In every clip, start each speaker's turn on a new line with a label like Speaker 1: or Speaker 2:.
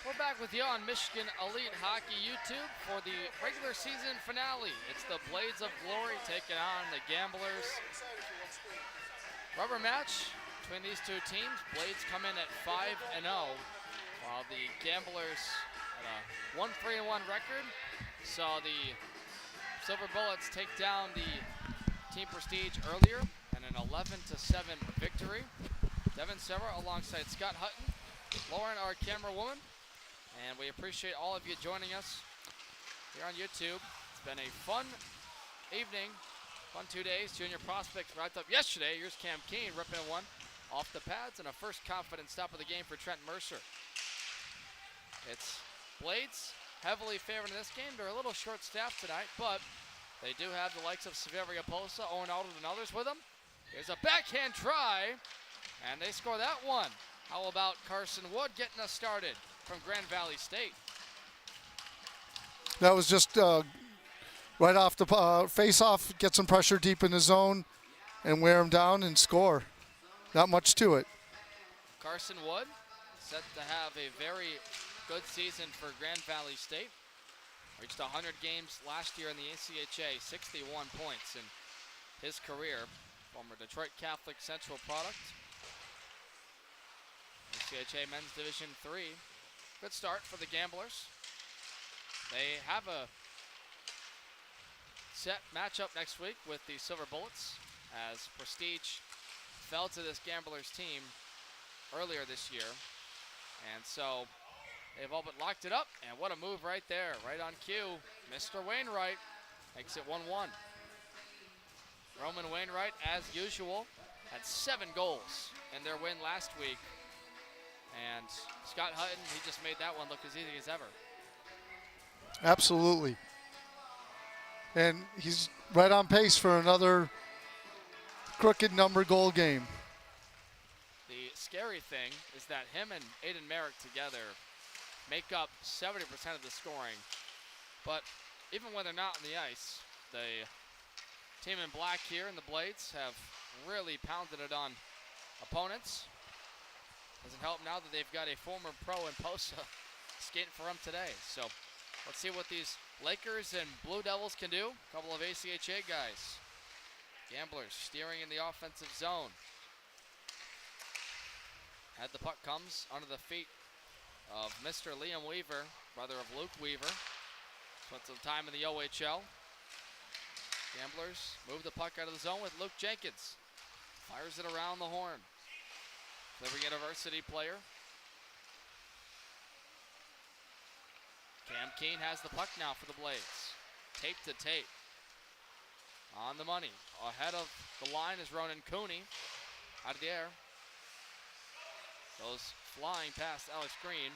Speaker 1: We're back with you on Michigan Elite Hockey YouTube for the regular season finale. It's the Blades of Glory taking on the Gamblers. Rubber match between these two teams. Blades come in at 5-0, while the Gamblers at a 1-3-1 record saw the Silver Bullets take down the Team Prestige earlier and an 11-7 victory. Devin Serra alongside Scott Hutton, Lauren, our camera woman, and we appreciate all of you joining us here on YouTube. It's been a fun evening, fun 2 days. Junior prospects wrapped up yesterday. Here's Cam Keene ripping one off the pads and a first confident stop of the game for Trent Mercer. It's Blades heavily favored in this game. They're a little short-staffed tonight, but they do have the likes of Severia Posa, Owen Alden, and others with them. Here's a backhand try, and they score that one. How about Carson Wood getting us started from Grand Valley State?
Speaker 2: That was just right off the face-off, get some pressure deep in the zone and wear him down and score. Not much to it.
Speaker 1: Carson Wood set to have a very good season for Grand Valley State. Reached 100 games last year in the ACHA, 61 points in his career. Former Detroit Catholic Central product. ACHA Men's Division 3. Good start for the Gamblers. They have a set matchup next week with the Silver Bullets, as Prestige fell to this Gamblers team earlier this year. And so they've all but locked it up, and what a move right there, right on cue. Mr. Wainwright makes it 1-1. Roman Wainwright, as usual, had 7 goals in their win last week. And Scott Hutton, he just made that one look as easy as ever.
Speaker 2: Absolutely. And he's right on pace for another crooked number goal game.
Speaker 1: The scary thing is that him and Aiden Merrick together make up 70% of the scoring. But even when they're not on the ice, the team in black here in the Blades have really pounded it on opponents. Doesn't help now that they've got a former pro in Posa skating for them today. So let's see what these Lakers and Blue Devils can do. A couple of ACHA guys. Gamblers steering in the offensive zone. As the puck comes under the feet of Mr. Liam Weaver, brother of Luke Weaver. Spent some time in the OHL. Gamblers move the puck out of the zone with Luke Jenkins. Fires it around the horn. Liberty University player. Cam Keene has the puck now for the Blades. Tape to tape. On the money. Ahead of the line is Ronan Cooney. Out of the air. Goes flying past Alex Green.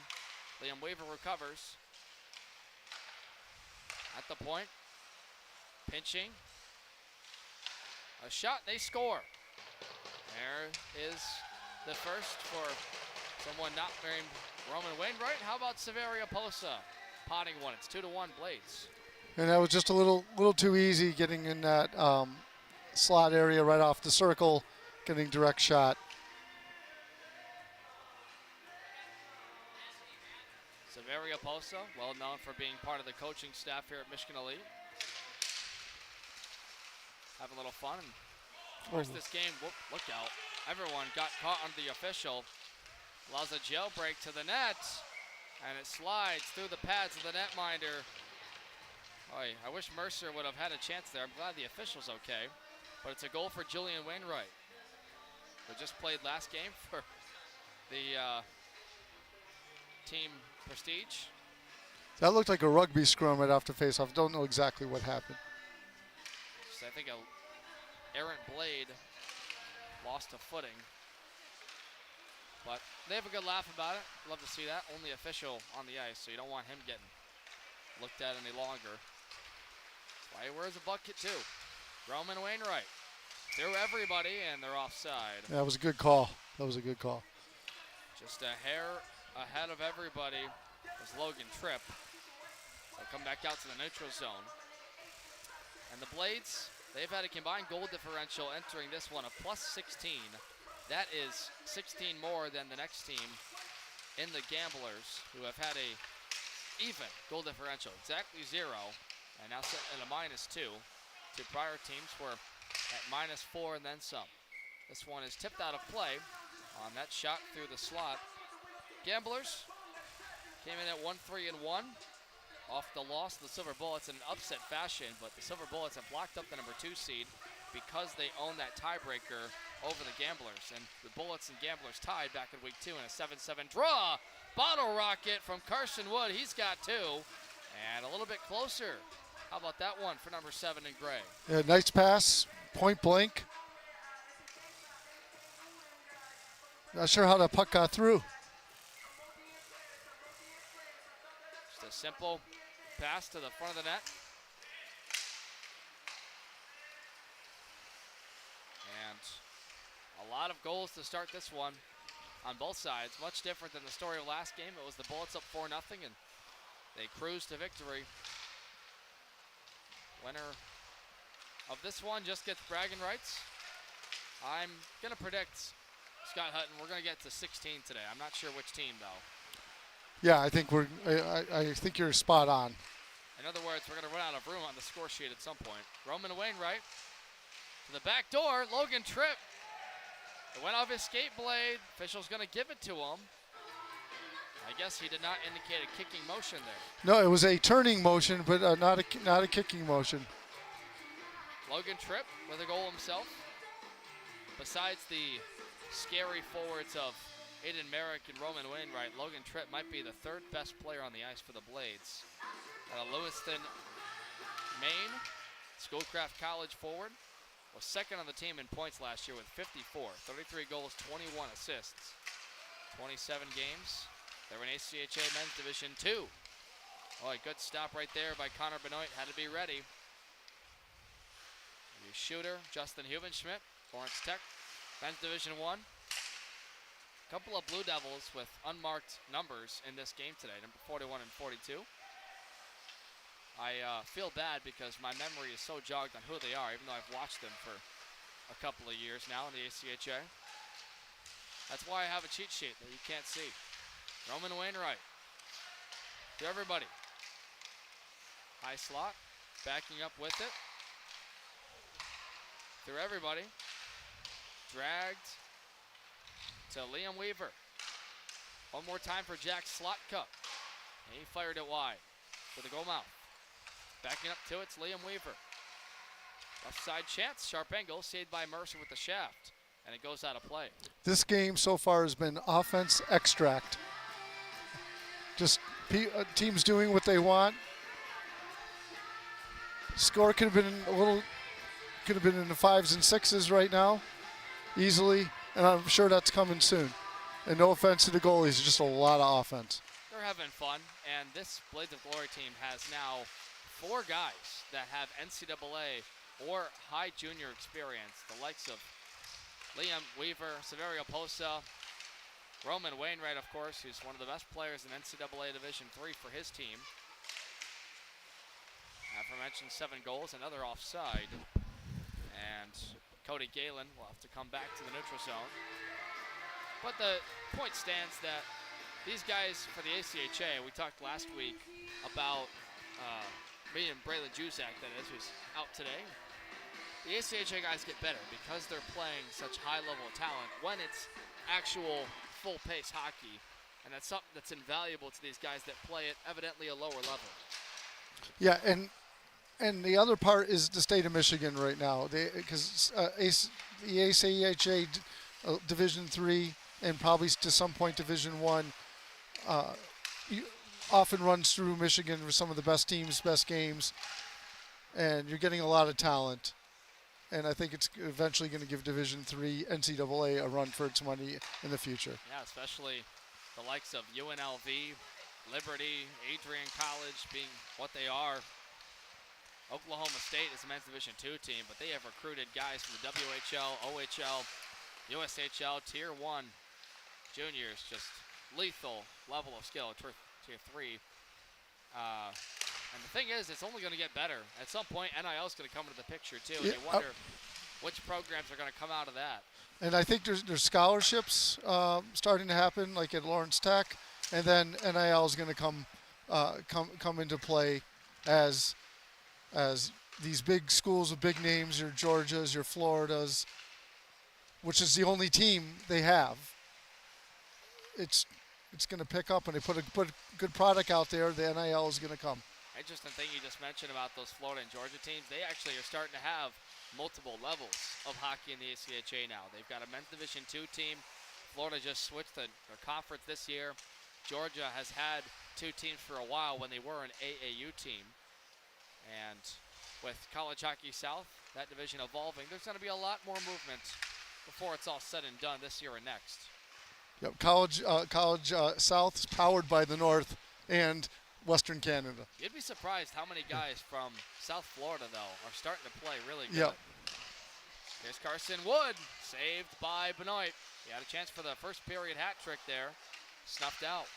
Speaker 1: Liam Weaver recovers. At the point. Pinching. A shot, they score. There is the first for someone not named Roman Wainwright. How about Severia Posa potting one? It's 2-1 Blades.
Speaker 2: And that was just a little too easy, getting in that slot area right off the circle, getting direct shot.
Speaker 1: Severia Posa, well known for being part of the coaching staff here at Michigan Elite. Have a little fun. And of course, this game, look out. Everyone got caught on the official. Allows a jailbreak to the net, and it slides through the pads of the netminder. Oy, I wish Mercer would have had a chance there. I'm glad the official's okay, but it's a goal for Julian Wainwright, who just played last game for the Team Prestige.
Speaker 2: That looked like a rugby scrum right off the faceoff. Don't know exactly what happened.
Speaker 1: So I think a errant blade lost a footing. But they have a good laugh about it. Love to see that. Only official on the ice, so you don't want him getting looked at any longer. That's why he wears a bucket too. Roman Wainwright through everybody, and they're offside.
Speaker 2: That was a good call. That was a good call.
Speaker 1: Just a hair ahead of everybody was Logan Tripp. They'll come back out to the neutral zone. And the Blades, they've had a combined goal differential entering this one of +16. That is 16 more than the next team in the Gamblers, who have had a even goal differential, exactly 0, and now set at a -2. Two prior teams were at -4 and then some. This one is tipped out of play on that shot through the slot. Gamblers came in at 1-3-1 off the loss of the Silver Bullets in an upset fashion, but the Silver Bullets have locked up the number 2 seed because they own that tiebreaker over the Gamblers. And the Bullets and Gamblers tied back in week 2 in a 7-7 draw. Bottle rocket from Carson Wood. He's got 2. And a little bit closer. How about that one for number 7 in gray?
Speaker 2: Yeah, nice pass, point blank. Not sure how that puck got through.
Speaker 1: Just a simple pass to the front of the net. And a lot of goals to start this one on both sides. Much different than the story of last game. It was the Bullets up 4-0 and they cruised to victory. Winner of this one just gets bragging rights. I'm going to predict, Scott Hutton, we're going to get to 16 today. I'm not sure which team, though.
Speaker 2: Yeah, I think I think you're spot on.
Speaker 1: In other words, we're going to run out of room on the score sheet at some point. Roman Wainwright to the back door. Logan Tripp. It went off his skate blade. Official's going to give it to him. I guess he did not indicate a kicking motion there.
Speaker 2: No, it was a turning motion, but not a kicking motion.
Speaker 1: Logan Tripp with a goal himself. Besides the scary forwards of Aiden Merrick and Roman Wainwright, Logan Tripp might be the 3rd best player on the ice for the Blades. Out of Lewiston, Maine, Schoolcraft College forward, was 2nd on the team in points last year with 54, 33 goals, 21 assists, 27 games. They were in ACHA Men's Division 2. Oh, a good stop right there by Connor Benoit. Had to be ready. The shooter, Justin Hubenschmidt, Lawrence Tech, Men's Division 1. A couple of Blue Devils with unmarked numbers in this game today, number 41 and 42. I feel bad because my memory is so jogged on who they are, even though I've watched them for a couple of years now in the ACHA. That's why I have a cheat sheet that you can't see. Roman Wainwright to everybody. High slot, backing up with it. Through everybody. Dragged to Liam Weaver. One more time for Jack Slotcup. And he fired it wide for the goal mouth. Backing up to it's Liam Weaver. Left side chance, sharp angle, saved by Mercer with the shaft. And it goes out of play.
Speaker 2: This game so far has been offense extract. Just teams doing what they want. Score could have been in the 5s and 6s right now, easily, and I'm sure that's coming soon. And no offense to the goalies, just a lot of offense.
Speaker 1: They're having fun, and this Blades of Glory team has now 4 guys that have NCAA or high junior experience, the likes of Liam Weaver, Severio Posa, Roman Wainwright, of course, who's one of the best players in NCAA Division III for his team. Aforementioned 7 goals, another offside. And Cody Galen will have to come back to the neutral zone. But the point stands that these guys for the ACHA, we talked last week about me and Braylon Juzak, that is, who's out today. The ACHA guys get better because they're playing such high level of talent when it's actual full-pace hockey, and that's something that's invaluable to these guys that play at evidently a lower level.
Speaker 2: Yeah, and the other part is the state of Michigan right now, because the ACHA Division III and probably to some point Division I often runs through Michigan with some of the best teams, best games, and you're getting a lot of talent. And I think it's eventually going to give Division III NCAA a run for its money in the future.
Speaker 1: Yeah, especially the likes of UNLV, Liberty, Adrian College being what they are. Oklahoma State is a men's Division II team, but they have recruited guys from the WHL, OHL, USHL, Tier 1 juniors, just lethal level of skill, Tier 3. And the thing is, it's only going to get better. At some point, NIL is going to come into the picture, too. And you wonder which programs are going to come out of that.
Speaker 2: And I think there's scholarships starting to happen, like at Lawrence Tech, and then NIL is going to come into play as these big schools with big names, your Georgias, your Floridas, which is the only team they have. It's going to pick up, and they put a good product out there. The NIL is going to come.
Speaker 1: Interesting thing you just mentioned about those Florida and Georgia teams. They actually are starting to have multiple levels of hockey in the ACHA now. They've got a men's Division II team. Florida just switched their conference this year. Georgia has had two teams for a while when they were an AAU team. And with College Hockey South, that division evolving, there's going to be a lot more movement before it's all said and done this year and next.
Speaker 2: Yep, College South is powered by the North and Western Canada.
Speaker 1: You'd be surprised how many guys from South Florida, though, are starting to play really good.
Speaker 2: Yep.
Speaker 1: Here's Carson Wood, saved by Benoit. He had a chance for the first period hat trick there, snuffed out.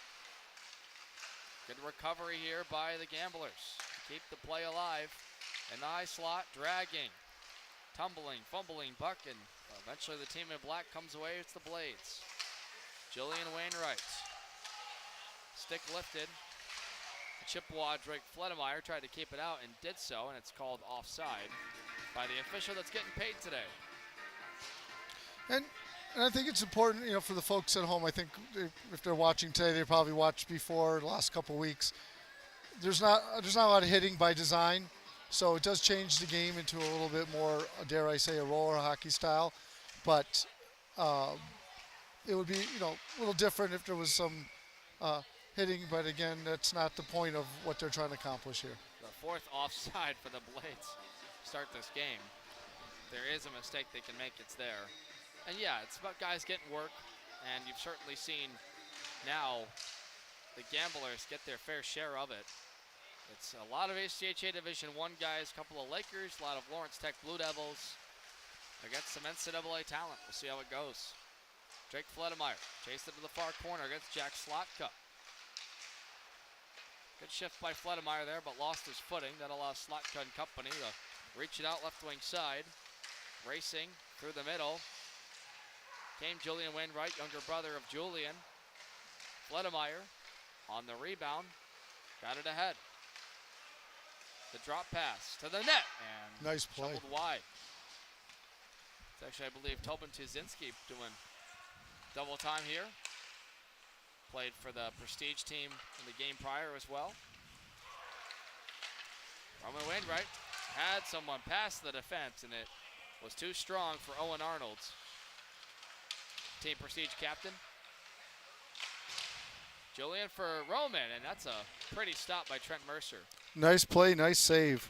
Speaker 1: Good recovery here by the Gamblers to keep the play alive. In the high slot, dragging, tumbling, fumbling puck, and eventually the team in black comes away. It's the Blades. Julian Wainwright, stick lifted. Chippewa Drake Fledemeyer tried to keep it out and did so, and it's called offside by the official that's getting paid today.
Speaker 2: And I think it's important, for the folks at home. I think if they're watching today, they probably watched before the last couple of weeks. There's not a lot of hitting by design, so it does change the game into a little bit more, dare I say, a roller hockey style. But it would be, a little different if there was some hitting, but again, that's not the point of what they're trying to accomplish here.
Speaker 1: The fourth offside for the Blades to start this game. If there is a mistake they can make, it's there. And yeah, it's about guys getting work, and you've certainly seen now the Gamblers get their fair share of it. It's a lot of ACHA Division I guys, a couple of Lakers, a lot of Lawrence Tech Blue Devils against some NCAA talent. We'll see how it goes. Drake Fledemeyer chased it to the far corner against Jack Slotka. Good shift by Fledemeyer there, but lost his footing. That allows Slotka and company to reach it out left wing side. Racing through the middle came Julian Wainwright, younger brother of Julian. Fledemeyer on the rebound, got it ahead. The drop pass to the net, and
Speaker 2: nice play.
Speaker 1: Shoveled wide. It's actually, I believe, Tobin Tuzinski doing double time here. Played for the Prestige team in the game prior as well. Roman Wainwright had someone pass the defense, and it was too strong for Owen Arnold's Team Prestige captain. Julian for Roman, and that's a pretty stop by Trent Mercer.
Speaker 2: Nice play, nice save.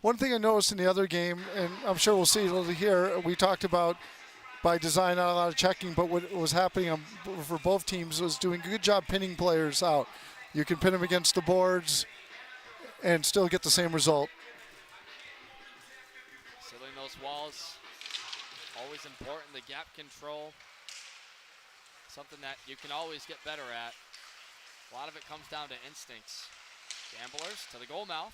Speaker 2: One thing I noticed in the other game, and I'm sure we'll see it here, we talked about by design, not a lot of checking, but what was happening for both teams was doing a good job pinning players out. You can pin them against the boards and still get the same result.
Speaker 1: Sealing those walls, always important. The gap control, something that you can always get better at. A lot of it comes down to instincts. Gamblers to the goal mouth.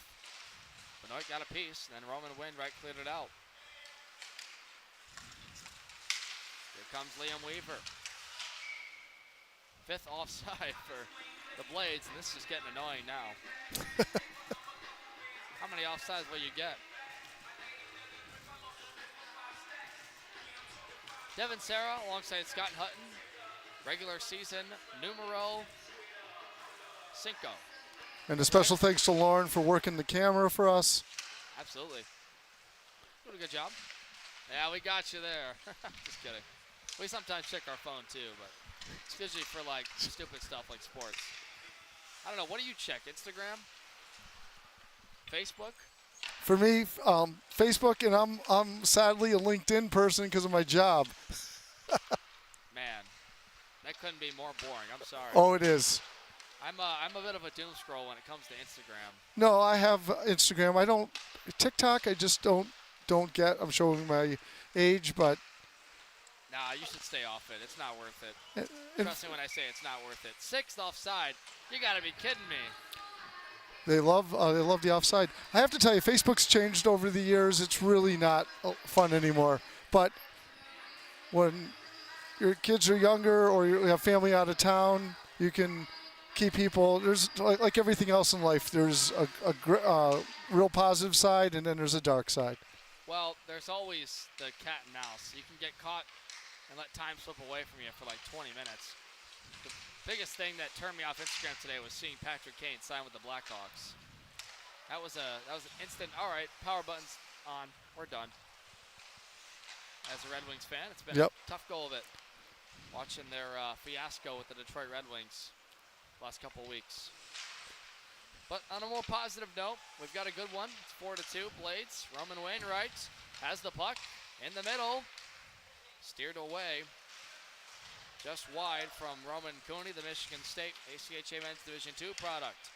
Speaker 1: Benoit got a piece, and then Roman Wainwright cleared it out. Here comes Liam Weaver. Fifth offside for the Blades, and this is getting annoying now. How many offsides will you get? Devin Serra alongside Scott Hutton. Regular season numero 5.
Speaker 2: And a special thanks to Lauren for working the camera for us.
Speaker 1: Absolutely. Doing a good job. Yeah, we got you there. Just kidding. We sometimes check our phone too, but it's usually for like stupid stuff like sports. I don't know. What do you check? Instagram? Facebook?
Speaker 2: For me, Facebook, and I'm sadly a LinkedIn person because of my job.
Speaker 1: Man, that couldn't be more boring. I'm sorry.
Speaker 2: Oh, it is.
Speaker 1: I'm a bit of a doom scroll when it comes to Instagram.
Speaker 2: No, I have Instagram. I don't TikTok. I just don't get. I'm showing my age, but
Speaker 1: nah, you should stay off it. It's not worth it. Trust me when I say it's not worth it. 6th offside. You got to be kidding me.
Speaker 2: They love the offside. I have to tell you, Facebook's changed over the years. It's really not fun anymore. But when your kids are younger or you have family out of town, you can keep people. There's like everything else in life. There's a real positive side, and then there's a dark side.
Speaker 1: Well, there's always the cat and mouse. You can get caught and let time slip away from you for like 20 minutes. The biggest thing that turned me off Instagram today was seeing Patrick Kane sign with the Blackhawks. That was an instant. All right, power buttons on. We're done. As a Red Wings fan, it's been a tough go of it. Watching their fiasco with the Detroit Red Wings last couple weeks. But on a more positive note, we've got a good one. It's 4-2. Blades. Roman Wainwright has the puck in the middle. Steered away just wide from Roman Cooney, the Michigan State ACHA Men's Division II product.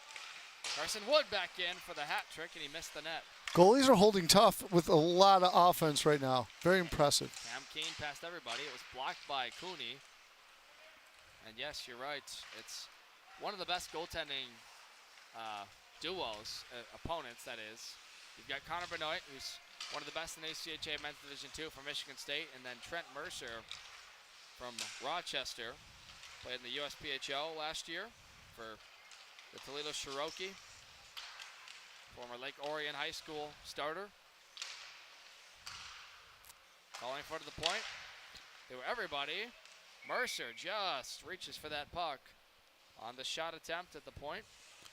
Speaker 1: Carson Wood back in for the hat trick, and he missed the net.
Speaker 2: Goalies are holding tough with a lot of offense right now. Very impressive.
Speaker 1: Cam Keane passed everybody. It was blocked by Cooney. And yes, you're right. It's one of the best goaltending duos, opponents, that is. You've got Connor Benoit, who's one of the best in ACHA Men's Division II for Michigan State, and then Trent Mercer from Rochester. Played in the USPHL last year for the Toledo Cherokee. Former Lake Orion High School starter. Calling for the point. Through everybody. Mercer just reaches for that puck on the shot attempt at the point.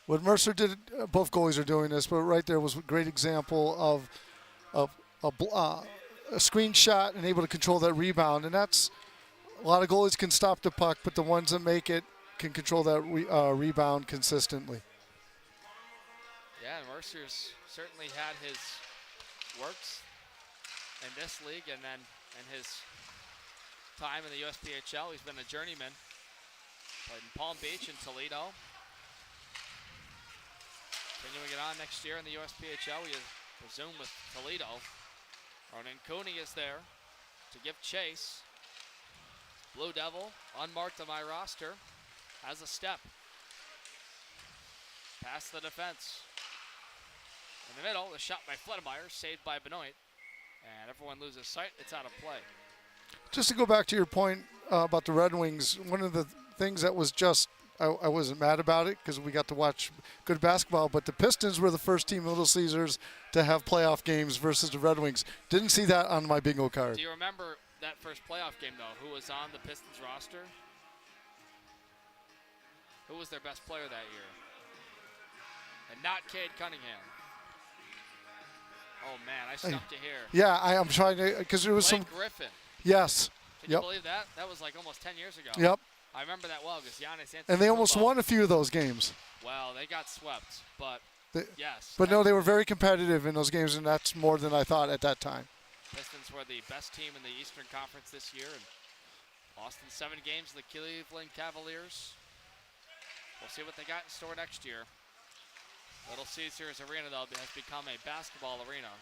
Speaker 2: What Mercer did, both goalies are doing this, but right there was a great example of a screen shot and able to control that rebound. And that's, a lot of goalies can stop the puck, but the ones that make it can control that rebound consistently.
Speaker 1: Yeah, Mercer's certainly had his works in this league, and then in his time in the USPHL, he's been a journeyman. Played in Palm Beach and Toledo. Continuing it on next year in the USPHL, we resume with Toledo. Ronan Cooney is there to give chase. Blue Devil, unmarked on my roster, has a step. Past the defense. In the middle, the shot by Fledemeyer, saved by Benoit. And everyone loses sight, it's out of play.
Speaker 2: Just to go back to your point about the Red Wings, one of the things that was just, I wasn't mad about it because we got to watch good basketball, but the Pistons were the first team, Little Caesars, to have playoff games versus the Red Wings. Didn't see that on my bingo card.
Speaker 1: Do you remember that first playoff game, though? Who was on the Pistons roster? Who was their best player that year? And not Cade Cunningham. Oh, man, I stumped you here.
Speaker 2: Yeah, I'm trying to, because there was
Speaker 1: Blake
Speaker 2: some.
Speaker 1: Griffin.
Speaker 2: Yes.
Speaker 1: Can you believe that? That was like almost 10 years ago.
Speaker 2: Yep.
Speaker 1: I remember that well because Giannis Antetokounmpo.
Speaker 2: And they almost won a few of those games.
Speaker 1: Well, they got swept, but yes.
Speaker 2: But no, they were very competitive in those games, and that's more than I thought at that time.
Speaker 1: Pistons were the best team in the Eastern Conference this year, and lost in 7 games to the Cleveland Cavaliers. We'll see what they got in store next year. Little Caesars Arena, though, has become a basketball arena.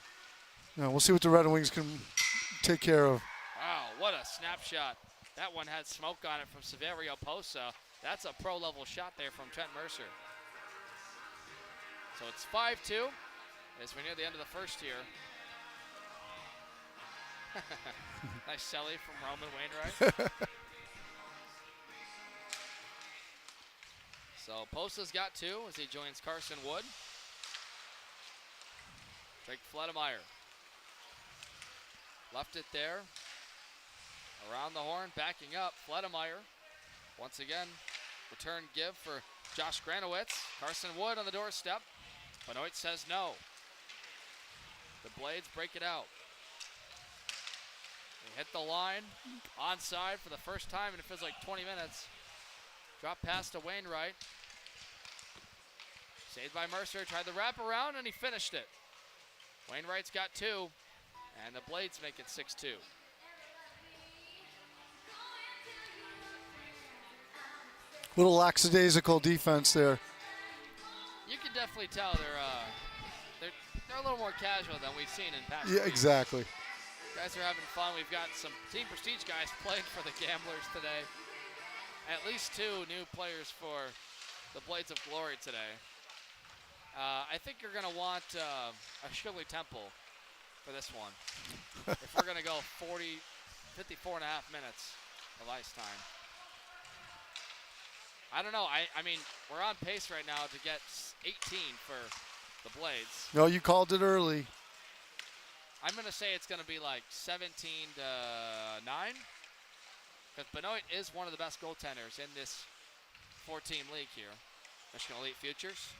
Speaker 2: Yeah, we'll see what the Red Wings can take care of.
Speaker 1: Wow, what a snapshot. That one had smoke on it from Saverio Posa. That's a pro-level shot there from Trent Mercer. So it's 5-2 as we near the end of the first here. Nice celly from Roman Wainwright. So Posa's got 2 as he joins Carson Wood. Drake Fledemeyer. Left it there. Around the horn, backing up. Fledemeyer. Once again, return give for Josh Granowitz. Carson Wood on the doorstep. Benoit says no. The Blades break it out. They hit the line. Onside for the first time, and it feels like 20 minutes. Drop pass to Wainwright. Saved by Mercer. Tried the wraparound, and he finished it. Wainwright's got 2, and the Blades make it 6-2.
Speaker 2: Little lackadaisical defense there.
Speaker 1: You can definitely tell they're a little more casual than we've seen in past
Speaker 2: Yeah,
Speaker 1: weeks.
Speaker 2: exactly.
Speaker 1: Guys are having fun. We've got some Team Prestige guys playing for the Gamblers today. At least 2 new players for the Blades of Glory today. I think you're going to want a Shirley Temple for this one. If we're going to go 40 54 and a half minutes of ice time. I don't know. I mean, we're on pace right now to get 18 for the Blades.
Speaker 2: No, you called it early.
Speaker 1: I'm going to say it's going to be like 17-9. Because Benoit is one of the best goaltenders in this 4-team league here. Michigan Elite Futures.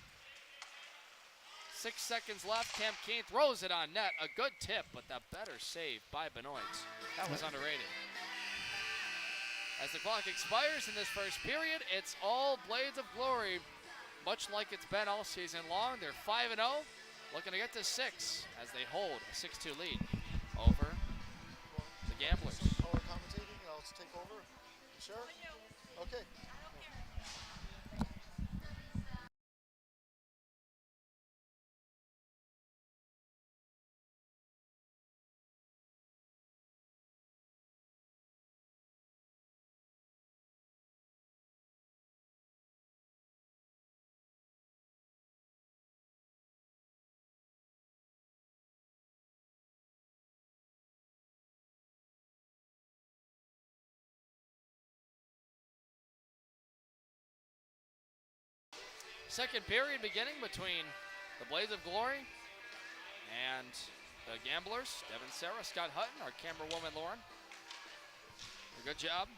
Speaker 1: 6 seconds left. Cam Keane throws it on net. A good tip, but the better save by Benoit. That was underrated. As the clock expires in this first period, it's all Blades of Glory, much like it's been all season long. They're 5-0, looking to get to 6 as they hold a 6-2 lead over the Gamblers.
Speaker 2: Color commentating, and I'll take over. Sure? Okay.
Speaker 1: Second period beginning between the Blades of Glory and the Gamblers. Devin Sarah, Scott Hutton, our camera woman Lauren. Good job.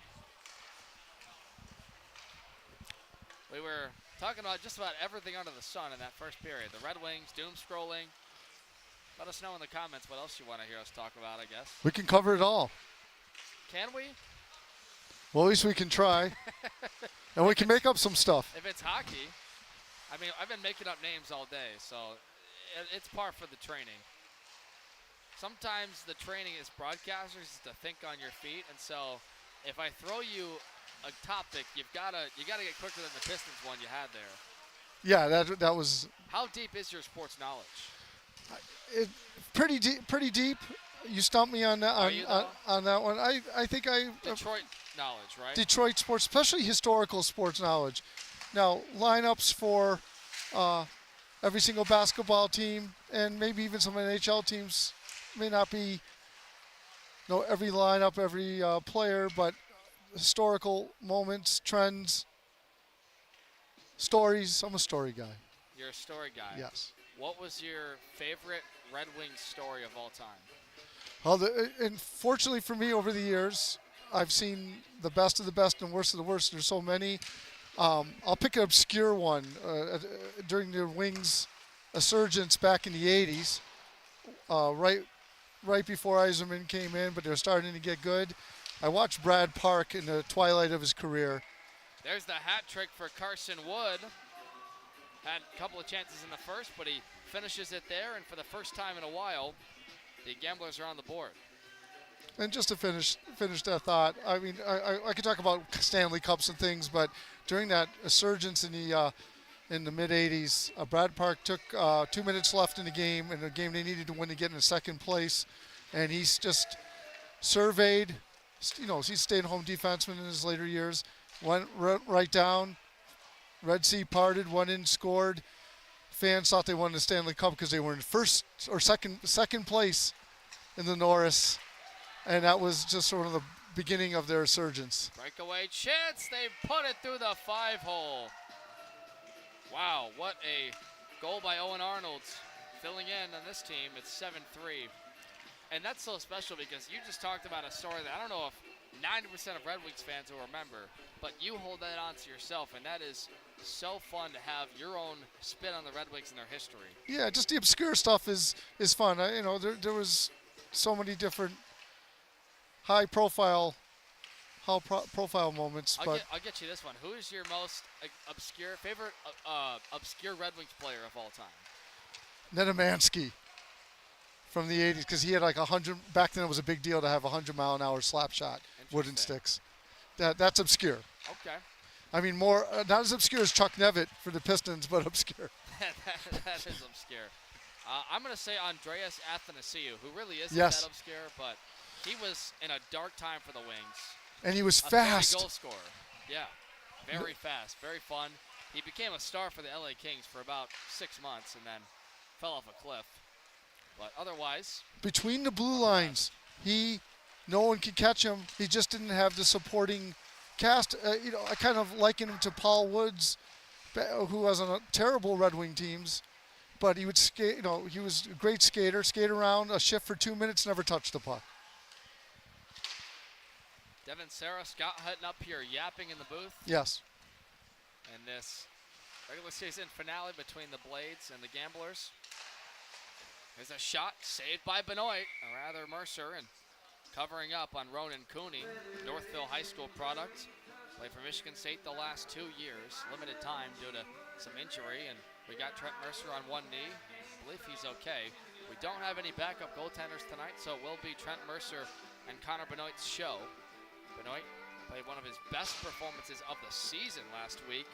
Speaker 1: We were talking about just about everything under the sun in that first period. The Red Wings, doom scrolling. Let us know in the comments what else you want to hear us talk about, I guess.
Speaker 2: We can cover it all.
Speaker 1: Can we?
Speaker 2: Well, at least we can try. And we can make up some stuff.
Speaker 1: If it's hockey, I mean, I've been making up names all day, so it's par for the training. Sometimes the training as broadcasters is to think on your feet, and so if I throw you a topic, you gotta get quicker than the Pistons one you had there.
Speaker 2: Yeah, that was.
Speaker 1: How deep is your sports knowledge?
Speaker 2: Pretty deep. You stumped me on that on that one. I think
Speaker 1: Detroit knowledge, right?
Speaker 2: Detroit sports, especially historical sports knowledge. Now, lineups for every single basketball team and maybe even some NHL teams may not be every lineup, every player, but historical moments, trends, stories. I'm a story guy.
Speaker 1: You're a story guy.
Speaker 2: Yes.
Speaker 1: What was your favorite Red Wings story of all time?
Speaker 2: Well, and fortunately for me, over the years, I've seen the best of the best and worst of the worst. There's so many. I'll pick an obscure one. During the Wings' resurgence back in the 80s, right before Yzerman came in, but they're starting to get good. I watched Brad Park in the twilight of his career.
Speaker 1: There's the hat trick for Carson Wood. Had a couple of chances in the first, but he finishes it there, and for the first time in a while, the Gamblers are on the board.
Speaker 2: And just to finish that thought, I mean, I could talk about Stanley Cups and things, but during that resurgence in the mid '80s, Brad Park took 2 minutes left in the game, and the game they needed to win to get in second place, and he's just surveyed. He's stayed-at-home defenseman in his later years. Went right down. Red Sea parted, went in, scored. Fans thought they won the Stanley Cup because they were in first or second place in the Norris. And that was just sort of the beginning of their resurgence.
Speaker 1: Breakaway chance. They put it through the 5-hole. Wow, what a goal by Owen Arnold. Filling in on this team, it's 7-3. And that's so special because you just talked about a story that I don't know if 90% of Red Wings fans will remember, but you hold that on to yourself, and that is so fun to have your own spin on the Red Wings and their history.
Speaker 2: Yeah, just the obscure stuff is fun. There was so many different high-profile moments.
Speaker 1: I'll get you this one. Who is your most favorite obscure Red Wings player of all time?
Speaker 2: Nedomansky from the 80s, because he had like 100. Back then, it was a big deal to have 100-mile-an-hour slap shot, wooden sticks. That's obscure.
Speaker 1: Okay.
Speaker 2: I mean, more not as obscure as Chuck Nevitt for the Pistons, but obscure.
Speaker 1: that is obscure. I'm going to say Andreas Athanasiou, who really isn't
Speaker 2: Yes.
Speaker 1: that obscure, but he was in a dark time for the Wings.
Speaker 2: And he was
Speaker 1: a
Speaker 2: fast.
Speaker 1: 30 goal scorer. Yeah, very fast, very fun. He became a star for the LA Kings for about 6 months and then fell off a cliff. But otherwise,
Speaker 2: Between the blue lines, he No one could catch him. He just didn't have the supporting cast. I kind of liken him to Paul Woods, who was on a terrible Red Wing teams, but he would skate. He was a great skater. Skate around a shift for 2 minutes, never touched the puck.
Speaker 1: Devin Sarah, Scott Hutton up here yapping in the booth.
Speaker 2: Yes.
Speaker 1: And this regular season finale between the Blades and the Gamblers. There's a shot saved by Benoit, or rather Mercer, and covering up on Ronan Cooney, Northville High School product. Played for Michigan State the last 2 years. Limited time due to some injury, and we got Trent Mercer on one knee. I believe he's okay. We don't have any backup goaltenders tonight, so it will be Trent Mercer and Connor Benoit's show. Benoit played one of his best performances of the season last week.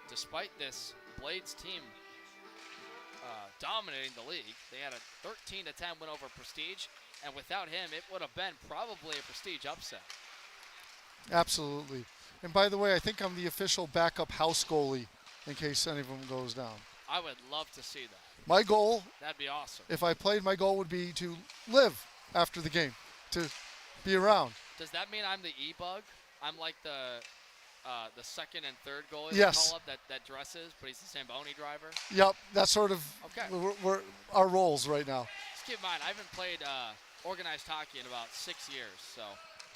Speaker 1: Despite this Blades team dominating the league, they had a 13-10 win over Prestige, and without him, it would have been probably a Prestige upset.
Speaker 2: Absolutely. And by the way, I think I'm the official backup house goalie in case any of them goes down.
Speaker 1: I would love to see that.
Speaker 2: My goal,
Speaker 1: that'd be awesome.
Speaker 2: If I played, my goal would be to live after the game, to be around.
Speaker 1: Does that mean I'm the E-Bug? I'm like the second and third goalie
Speaker 2: yes.
Speaker 1: call up that dresses, but he's the Zamboni driver?
Speaker 2: Yep, that's sort of
Speaker 1: okay.
Speaker 2: we're our roles right now.
Speaker 1: Just keep in mind, I haven't played organized hockey in about 6 years, so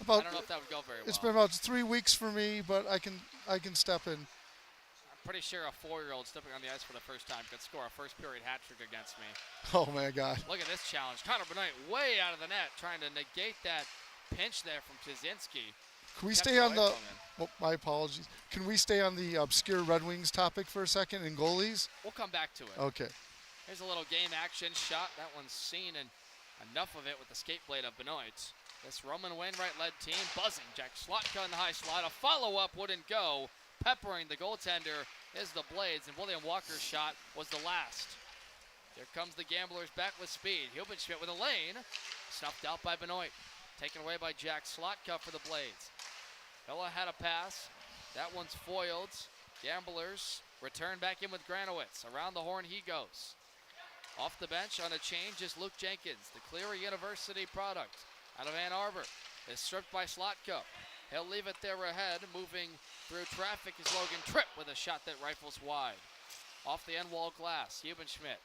Speaker 1: I don't know if that would go very well.
Speaker 2: It's been about 3 weeks for me, but I can step in.
Speaker 1: I'm pretty sure a 4-year-old stepping on the ice for the first time could score a first period hat trick against me.
Speaker 2: Oh my God.
Speaker 1: Look at this challenge. Connor Benoit way out of the net, trying to negate that pinch there from Kaczynski.
Speaker 2: Can we stay on the, my apologies. Can we stay on the obscure Red Wings topic for a second in goalies?
Speaker 1: We'll come back to it.
Speaker 2: Okay.
Speaker 1: Here's a little game action shot. That one's seen, and enough of it with the skate blade of Benoit. This Roman Wainwright-led team buzzing. Jack Slotka in the high slot. A follow-up wouldn't go. Peppering the goaltender is the Blades, and William Walker's shot was the last. Here comes the Gamblers back with speed. Hubenschmidt with a lane. Snuffed out by Benoit. Taken away by Jack Slotka for the Blades. Villa had a pass. That one's foiled. Gamblers return back in with Granowitz. Around the horn he goes. Off the bench on a change is Luke Jenkins, the Cleary University product out of Ann Arbor. Is stripped by Slotka. He'll leave it there ahead. Moving through traffic is Logan Tripp with a shot that rifles wide. Off the end wall glass, Hubenschmidt.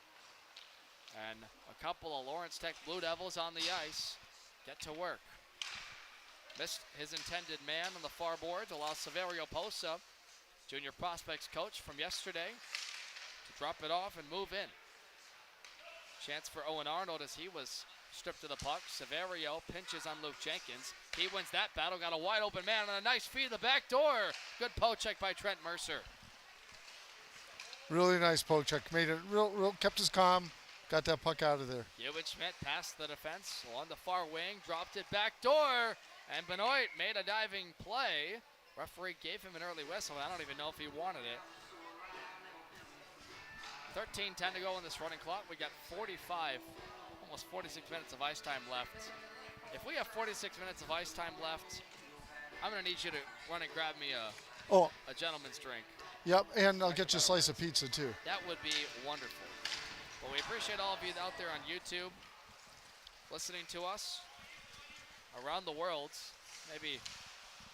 Speaker 1: And a couple of Lawrence Tech Blue Devils on the ice get to work. Missed his intended man on the far boards, allows Saverio Posa, junior prospects coach from yesterday, to drop it off and move in. Chance for Owen Arnold as he was stripped of the puck. Saverio pinches on Luke Jenkins. He wins that battle, got a wide open man and a nice feed to the back door. Good poke check by Trent Mercer.
Speaker 2: Really nice poke check. Made it real kept his calm. Got that puck out of there.
Speaker 1: Hubenschmidt passed the defense on the far wing, dropped it back door, and Benoit made a diving play. Referee gave him an early whistle. I don't even know if he wanted it. 13:10 to go in this running clock. We got 45, almost 46 minutes of ice time left. If we have 46 minutes of ice time left, I'm going to need you to run and grab me a gentleman's drink.
Speaker 2: Yep, and I'll get you a slice of pizza too.
Speaker 1: That would be wonderful. Well, we appreciate all of you out there on YouTube listening to us around the world, maybe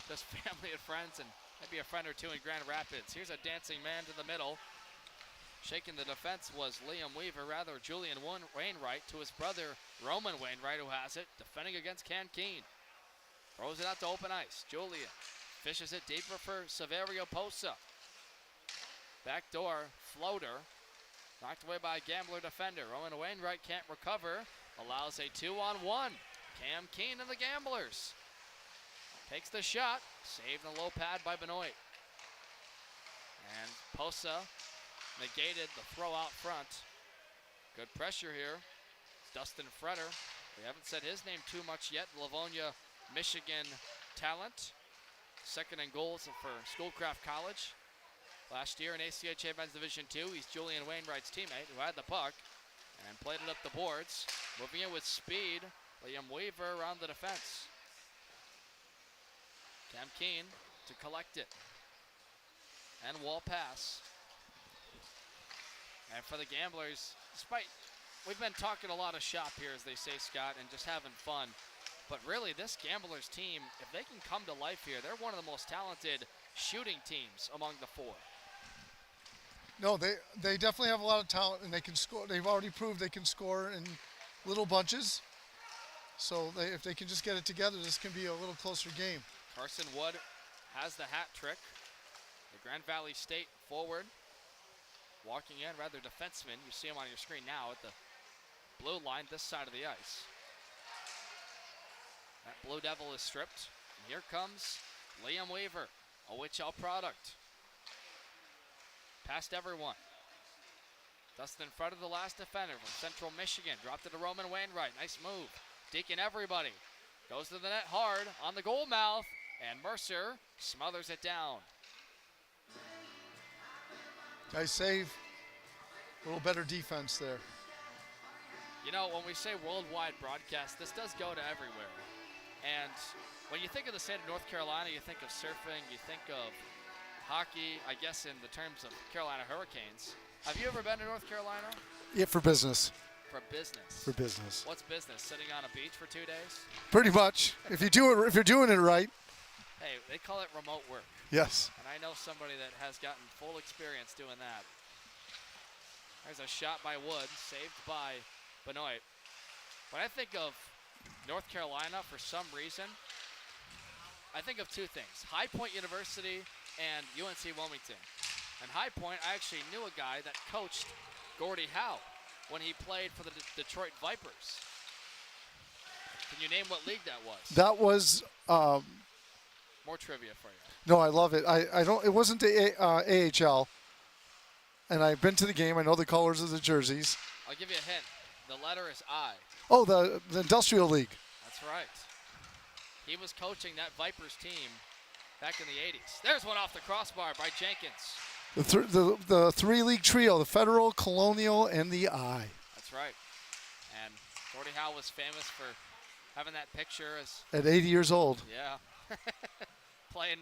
Speaker 1: just family and friends, and maybe a friend or two in Grand Rapids. Here's a dancing man to the middle. Shaking the defense was Liam Weaver, rather Julian Wainwright to his brother Roman Wainwright, who has it, defending against Cam Keene. Throws it out to open ice. Julian fishes it deeper for Saverio Posa. Backdoor floater. Knocked away by a Gambler defender. Roman Wainwright can't recover. Allows a 2-on-1. Cam Keene and the Gamblers. Takes the shot. Saved in a low pad by Benoit. And Posa negated the throw out front. Good pressure here. Dustin Fretter. We haven't said his name too much yet. Livonia, Michigan talent. Second in goals for Schoolcraft College. Last year in ACHA Men's Division II, he's Julian Wainwright's teammate who had the puck and played it up the boards. Moving in with speed, Liam Weaver around the defense. Cam Keene to collect it. And wall pass. And for the Gamblers, we've been talking a lot of shop here, as they say, Scott, and just having fun. But really, this Gamblers team, if they can come to life here, they're one of the most talented shooting teams among the four.
Speaker 2: No, they definitely have a lot of talent, and they can score. They've already proved they can score in little bunches. So if they can just get it together, this can be a little closer game.
Speaker 1: Carson Wood has the hat trick. The Grand Valley State forward walking in, rather defenseman. You see him on your screen now at the blue line this side of the ice. That Blue Devil is stripped. And here comes Liam Weaver, OHL product. Past everyone. Just in front of the last defender from Central Michigan. Dropped it to Roman Wainwright. Nice move. Deacon everybody. Goes to the net hard on the goal mouth. And Mercer smothers it down.
Speaker 2: Nice save. A little better defense there.
Speaker 1: You know, when we say worldwide broadcast, this does go to everywhere. And when you think of the state of North Carolina, you think of surfing, you think of hockey, I guess in the terms of Carolina Hurricanes. Have you ever been to North Carolina?
Speaker 2: Yeah, for business.
Speaker 1: For business.
Speaker 2: For business.
Speaker 1: What's business? Sitting on a beach for 2 days?
Speaker 2: Pretty much. If you're doing it right.
Speaker 1: Hey, they call it remote work.
Speaker 2: Yes.
Speaker 1: And I know somebody that has gotten full experience doing that. There's a shot by Wood, saved by Benoit. When I think of North Carolina, for some reason, I think of two things. High Point University and UNC Wilmington. And High Point, I actually knew a guy that coached Gordie Howe when he played for the Detroit Vipers. Can you name what league that was?
Speaker 2: That was
Speaker 1: more trivia for you.
Speaker 2: No, I love it. I don't. It wasn't the AHL, and I've been to the game. I know the colors of the jerseys.
Speaker 1: I'll give you a hint. The letter is I.
Speaker 2: Oh, the Industrial League.
Speaker 1: That's right. He was coaching that Vipers team back in the 80s. There's one off the crossbar by Jenkins.
Speaker 2: The three-league trio: the Federal, Colonial, and the I.
Speaker 1: That's right. And Gordie Howe was famous for having that picture as
Speaker 2: at 80 years old.
Speaker 1: Yeah. Playing,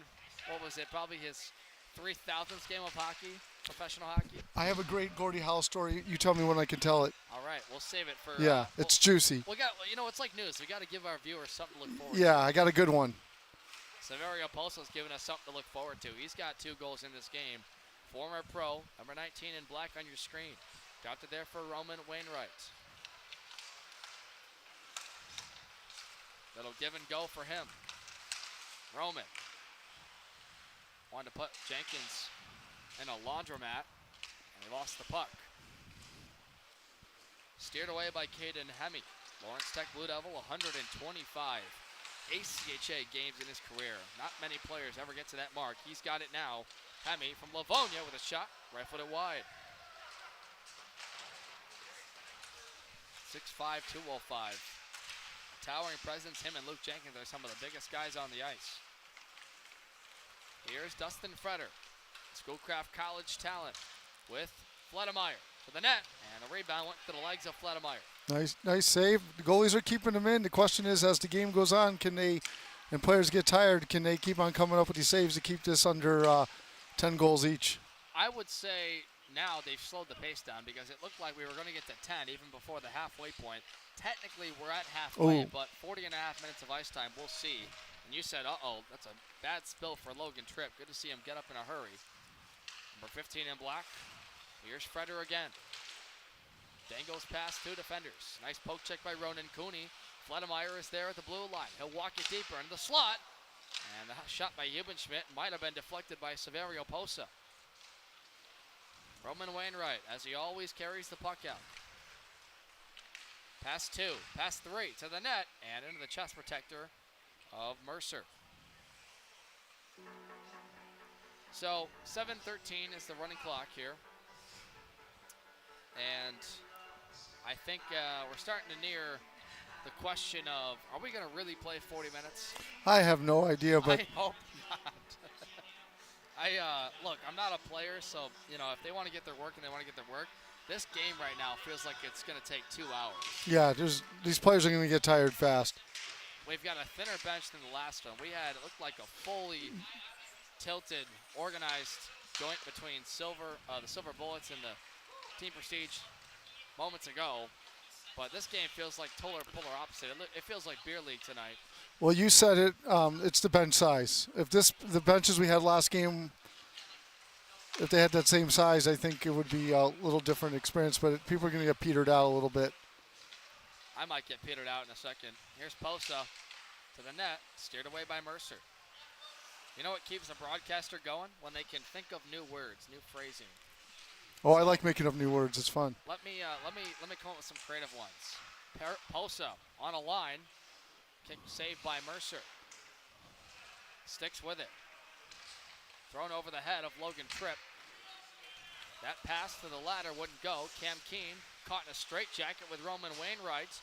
Speaker 1: what was it, probably his 3,000th game of hockey, professional hockey?
Speaker 2: I have a great Gordie Howe story. You tell me when I can tell it.
Speaker 1: All right, we'll save it for...
Speaker 2: Yeah, it's juicy.
Speaker 1: You know, it's like news. We got to give our viewers something to look forward to.
Speaker 2: Yeah, I got a good one.
Speaker 1: Saverio Poso's giving us something to look forward to. He's got 2 goals in this game. Former pro, number 19 in black on your screen. Dropped it there for Roman Wainwright. That'll give and go for him. Roman wanted to put Jenkins in a laundromat, and he lost the puck. Steered away by Caden Hemme. Lawrence Tech Blue Devil, 125 ACHA games in his career. Not many players ever get to that mark. He's got it now. Hemme from Livonia with a shot, right-footed wide. 6'5", 205. Towering presence, him and Luke Jenkins are some of the biggest guys on the ice. Here's Dustin Freder, Schoolcraft College talent, with Fledemeyer to the net, and a rebound went to the legs of Fledemeyer.
Speaker 2: Nice save. The goalies are keeping them in. The question is, as the game goes on, and players get tired, can they keep on coming up with these saves to keep this under 10 goals each?
Speaker 1: I would say now they've slowed the pace down because it looked like we were going to get to 10 even before the halfway point. Technically, we're at halfway, but 40 and a half minutes of ice time, we'll see. And you said, uh-oh, that's a bad spill for Logan Tripp. Good to see him get up in a hurry. Number 15 in black. Here's Freder again. Dangles past 2 defenders. Nice poke check by Ronan Cooney. Fledemeyer is there at the blue line. He'll walk it deeper into the slot. And the shot by Hubenschmidt might have been deflected by Saverio Posa. Roman Wainwright, as he always carries the puck out. Pass 2, pass 3 to the net, and into the chest protector of Mercer. So 7:13 is the running clock here. And I think we're starting to near the question of, are we going to really play 40 minutes?
Speaker 2: I have no idea, but
Speaker 1: I hope not. Look, I'm not a player, so, you know, if they want to get their work and they want to get their work, this game right now feels like it's going to take 2 hours.
Speaker 2: Yeah, these players are going to get tired fast.
Speaker 1: We've got a thinner bench than the last one. We had, it looked like a fully tilted, organized joint between the Silver Bullets and the Team Prestige moments ago. But this game feels like polar opposite. It feels like beer league tonight.
Speaker 2: Well, you said it. It's the bench size. If the benches we had last game, if they had that same size, I think it would be a little different experience. But people are going to get petered out a little bit.
Speaker 1: I might get petered out in a second. Here's Posa to the net, steered away by Mercer. You know what keeps a broadcaster going? When they can think of new words, new phrasing.
Speaker 2: Oh, I like making up new words. It's fun.
Speaker 1: Let me come up with some creative ones. Posa on a line, kick saved by Mercer. Sticks with it. Thrown over the head of Logan Tripp. That pass to the ladder wouldn't go. Cam Keene caught in a straitjacket with Roman Wainwright,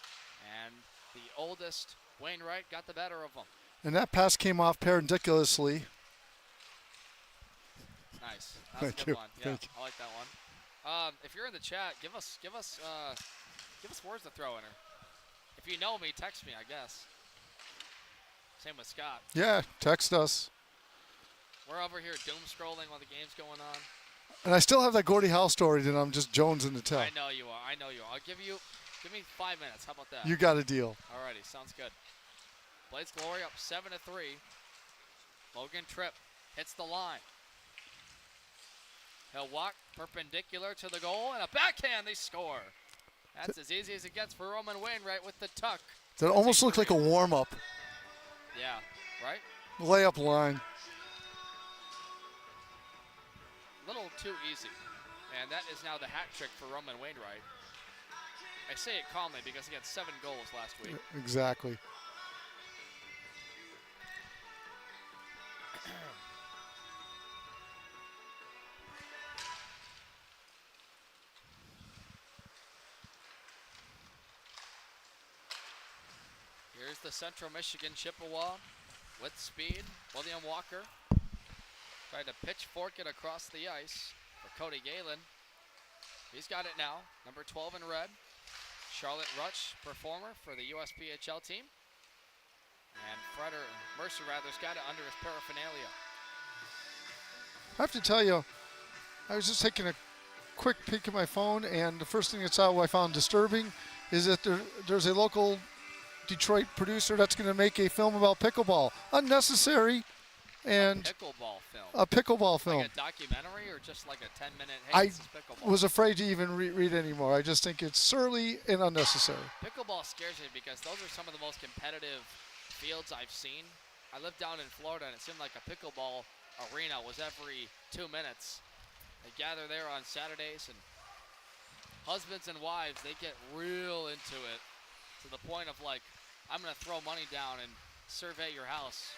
Speaker 1: and the oldest Wainwright got the better of him.
Speaker 2: And that pass came off perpendicularly.
Speaker 1: Nice. That's
Speaker 2: Thank
Speaker 1: a good
Speaker 2: you.
Speaker 1: one. Yeah,
Speaker 2: Thank you.
Speaker 1: I like that one. If you're in the chat, give us words to throw in her. If you know me, text me, I guess. Same with Scott.
Speaker 2: Yeah, text us.
Speaker 1: We're over here doom scrolling while the game's going on.
Speaker 2: And I still have that Gordie Howe story that I'm just jonesing to tell.
Speaker 1: I know you are. I'll give me 5 minutes. How about that?
Speaker 2: You got a deal.
Speaker 1: Alrighty, sounds good. Blades Glory up 7-3. Logan Tripp hits the line. He'll walk perpendicular to the goal, and a backhand, they score. That's as easy as it gets for Roman Wainwright with the tuck.
Speaker 2: That almost looked like a warm-up.
Speaker 1: Yeah, right?
Speaker 2: Layup line.
Speaker 1: A little too easy. And that is now the hat trick for Roman Wainwright. I say it calmly because he had 7 goals last week.
Speaker 2: Exactly.
Speaker 1: Here's the Central Michigan Chippewa with speed. William Walker tried to pitchfork it across the ice for Cody Galen. He's got it now, number 12 in red. Charlotte Rutsch, performer for the USPHL team. And Mercer rather's got it under his paraphernalia.
Speaker 2: I have to tell you, I was just taking a quick peek at my phone, and the first thing I found disturbing is that there's a local Detroit producer that's going to make a film about pickleball. Unnecessary. And
Speaker 1: Pickleball film.
Speaker 2: a pickleball film.
Speaker 1: Like a documentary or just like a 10-minute, hey,
Speaker 2: I
Speaker 1: this is pickleball?
Speaker 2: was afraid to even read anymore. I just think it's surly and unnecessary.
Speaker 1: Pickleball scares me because those are some of the most competitive fields I've seen. I lived down in Florida, and it seemed like a pickleball arena was every 2 minutes. They gather there on Saturdays, and husbands and wives, they get real into it to the point of like, I'm going to throw money down and survey your house.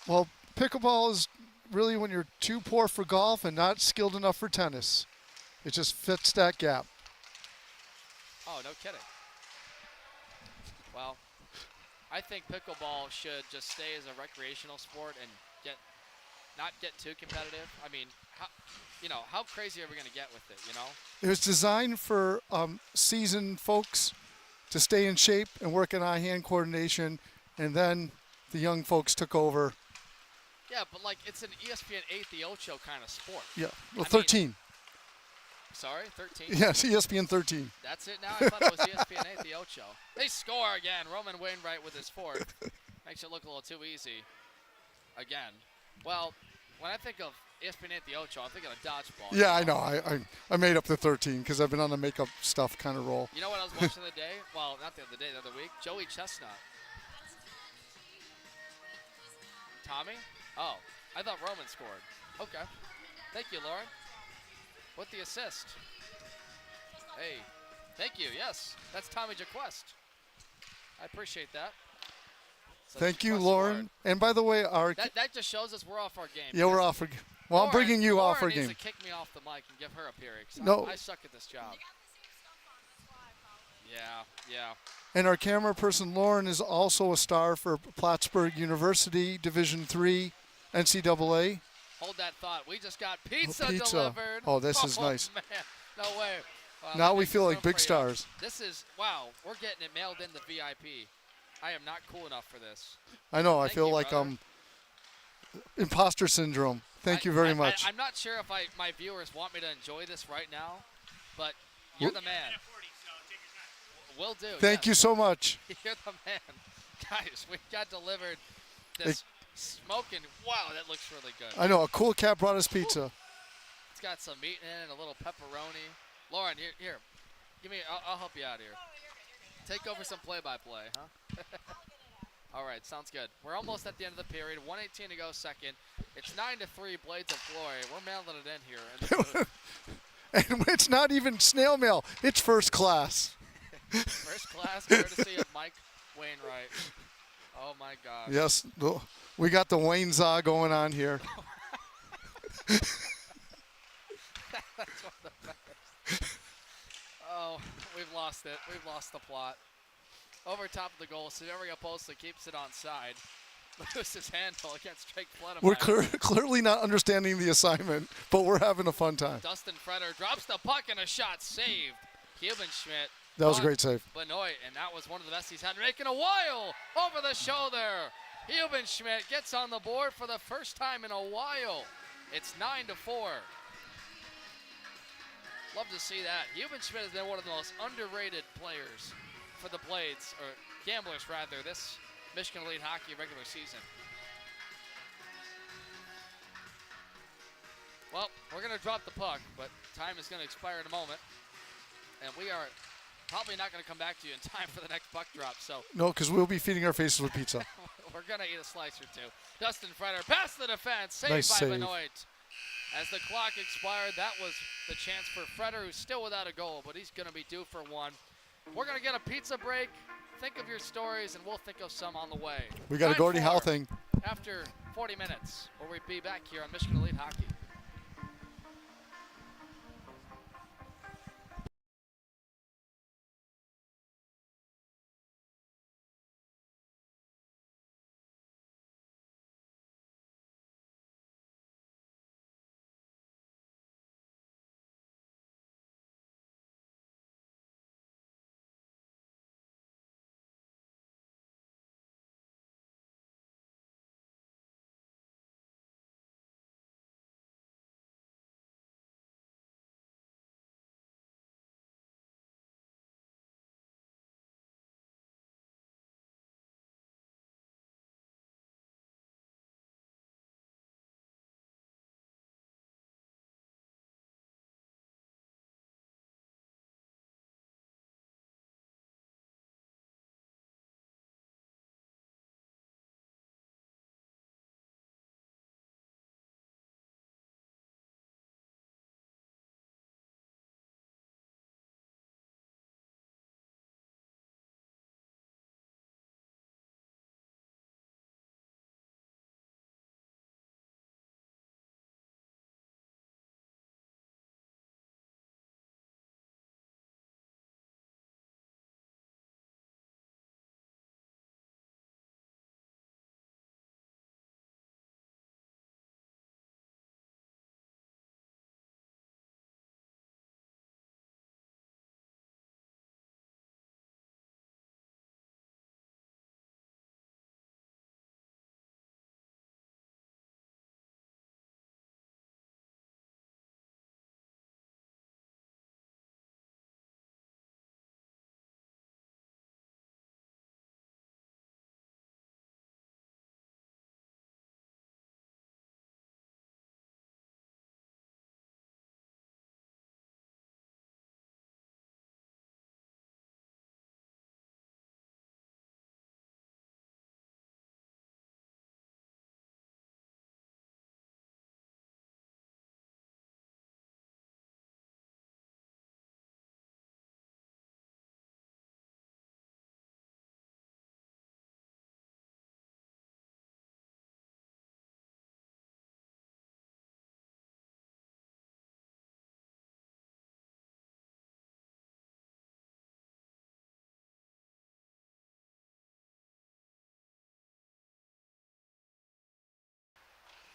Speaker 2: Well, pickleball is really when you're too poor for golf and not skilled enough for tennis. It just fits that gap.
Speaker 1: Oh, no kidding. Well, I think pickleball should just stay as a recreational sport and not get too competitive. I mean, how crazy are we going to get with it, you know?
Speaker 2: It was designed for seasoned folks to stay in shape and work on eye-hand coordination, and then the young folks took over.
Speaker 1: Yeah, but like it's an ESPN 8 The Ocho kind of sport.
Speaker 2: Yeah, well,
Speaker 1: I
Speaker 2: 13.
Speaker 1: mean, sorry, 13?
Speaker 2: Yes, ESPN 13.
Speaker 1: That's it now? I thought it was ESPN 8 The Ocho. They score again. Roman Wainwright with his fourth. Makes it look a little too easy. Again. Well, when I think of ESPN 8 The Ocho, I'm thinking of dodgeball.
Speaker 2: Yeah, I know. I made up the 13 because I've been on the makeup stuff kind of roll.
Speaker 1: You know what I was watching the other day? Well, not the other day, the other week. Joey Chestnut. Tommy? Oh, I thought Roman scored. Okay. Thank you, Lauren. With the assist. Hey. Thank you. Yes, that's Tommy Jaquest. I appreciate that. So
Speaker 2: Thank you,
Speaker 1: Jaquest
Speaker 2: Lauren.
Speaker 1: scored.
Speaker 2: And by the way,
Speaker 1: That just shows us we're off our game.
Speaker 2: yeah, we're off. Well, I'm bringing you off our
Speaker 1: Lauren
Speaker 2: game.
Speaker 1: needs to kick me off the mic and give her a period.
Speaker 2: No.
Speaker 1: I suck at this job. Yeah.
Speaker 2: And our camera person, Lauren, is also a star for Plattsburgh University, Division III, NCAA.
Speaker 1: Hold that thought. We just got pizza
Speaker 2: pizza.
Speaker 1: delivered.
Speaker 2: Oh, this is nice.
Speaker 1: Man. No way. Wow,
Speaker 2: Now
Speaker 1: that
Speaker 2: we
Speaker 1: makes
Speaker 2: feel
Speaker 1: it
Speaker 2: like
Speaker 1: room
Speaker 2: big
Speaker 1: for you.
Speaker 2: stars.
Speaker 1: This is, wow, we're getting it mailed in the VIP. I am not cool enough for this.
Speaker 2: I know. I
Speaker 1: Thank
Speaker 2: feel
Speaker 1: you,
Speaker 2: like
Speaker 1: brother.
Speaker 2: imposter syndrome. Thank you very much.
Speaker 1: I'm not sure if my viewers want me to enjoy this right now, but you're the man. Will do.
Speaker 2: Thank you so much.
Speaker 1: You're the man. Guys, we got delivered this smoking. Wow, that looks really good.
Speaker 2: I know, a cool cat brought us pizza.
Speaker 1: It's got some meat in it, a little pepperoni. Lauren, here. Give me. I'll help you out here. Take over some play-by-play, huh? All right, sounds good. We're almost at the end of the period. 1:18 to go, second. It's 9-3, Blades of Glory. We're mailing it in here.
Speaker 2: And it's not even snail mail. It's first class.
Speaker 1: First class, courtesy of Mike Wainwright. Oh, my gosh.
Speaker 2: Yes, we got the Wayne Za going on here.
Speaker 1: That's one of the best. Oh, we've lost it. We've lost the plot. Over top of the goal, Severia Posta keeps it on side. Loses handle against Drake Fletcher.
Speaker 2: We're clearly not understanding the assignment, but we're having a fun time.
Speaker 1: Dustin Freder drops the puck and a shot saved. Hubenschmidt.
Speaker 2: That was a great save.
Speaker 1: Benoit, and that was one of the best he's had making a while over the shoulder. Hubenschmidt gets on the board for the first time in a while. It's 9-4. Love to see that. Hubenschmidt has been one of the most underrated players for the Blades, or Gamblers rather, this Michigan Elite Hockey regular season. Well, we're going to drop the puck, but time is going to expire in a moment. And we are probably not going to come back to you in time for the next puck drop. So
Speaker 2: no, because we'll be feeding our faces with pizza.
Speaker 1: We're going to eat a slice or two. Dustin Freder past the defense, saved
Speaker 2: nice
Speaker 1: by
Speaker 2: save.
Speaker 1: Benoit. As the clock expired, that was the chance for Freder, who's still without a goal, but he's going to be due for one. We're going to get a pizza break. Think of your stories, and we'll think of some on the way.
Speaker 2: We got a Gordie Howe
Speaker 1: 9-4
Speaker 2: thing.
Speaker 1: after 40 minutes, where we'll be back here on Michigan Elite Hockey.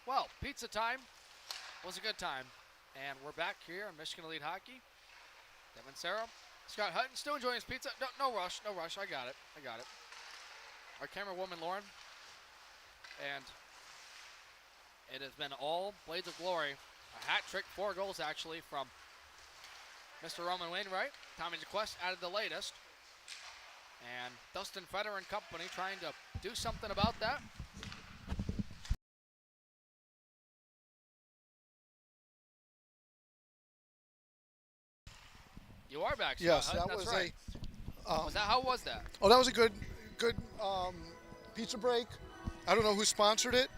Speaker 1: Well, pizza time was a good time. And we're back here on Michigan Elite Hockey. Devin Sarah, Scott Hutton still enjoying his pizza. No rush. I got it. Our camera woman, Lauren. And it has been all Blades of Glory. A hat trick, 4 goals actually from Mr. Roman Wainwright. Tommy DeQuest added the latest. And Dustin Feder and company trying to do something about that. You are back, Scott.
Speaker 2: Yes, that
Speaker 1: That's
Speaker 2: was
Speaker 1: right. How was that?
Speaker 2: Oh, that was a good pizza break. I don't know who sponsored it,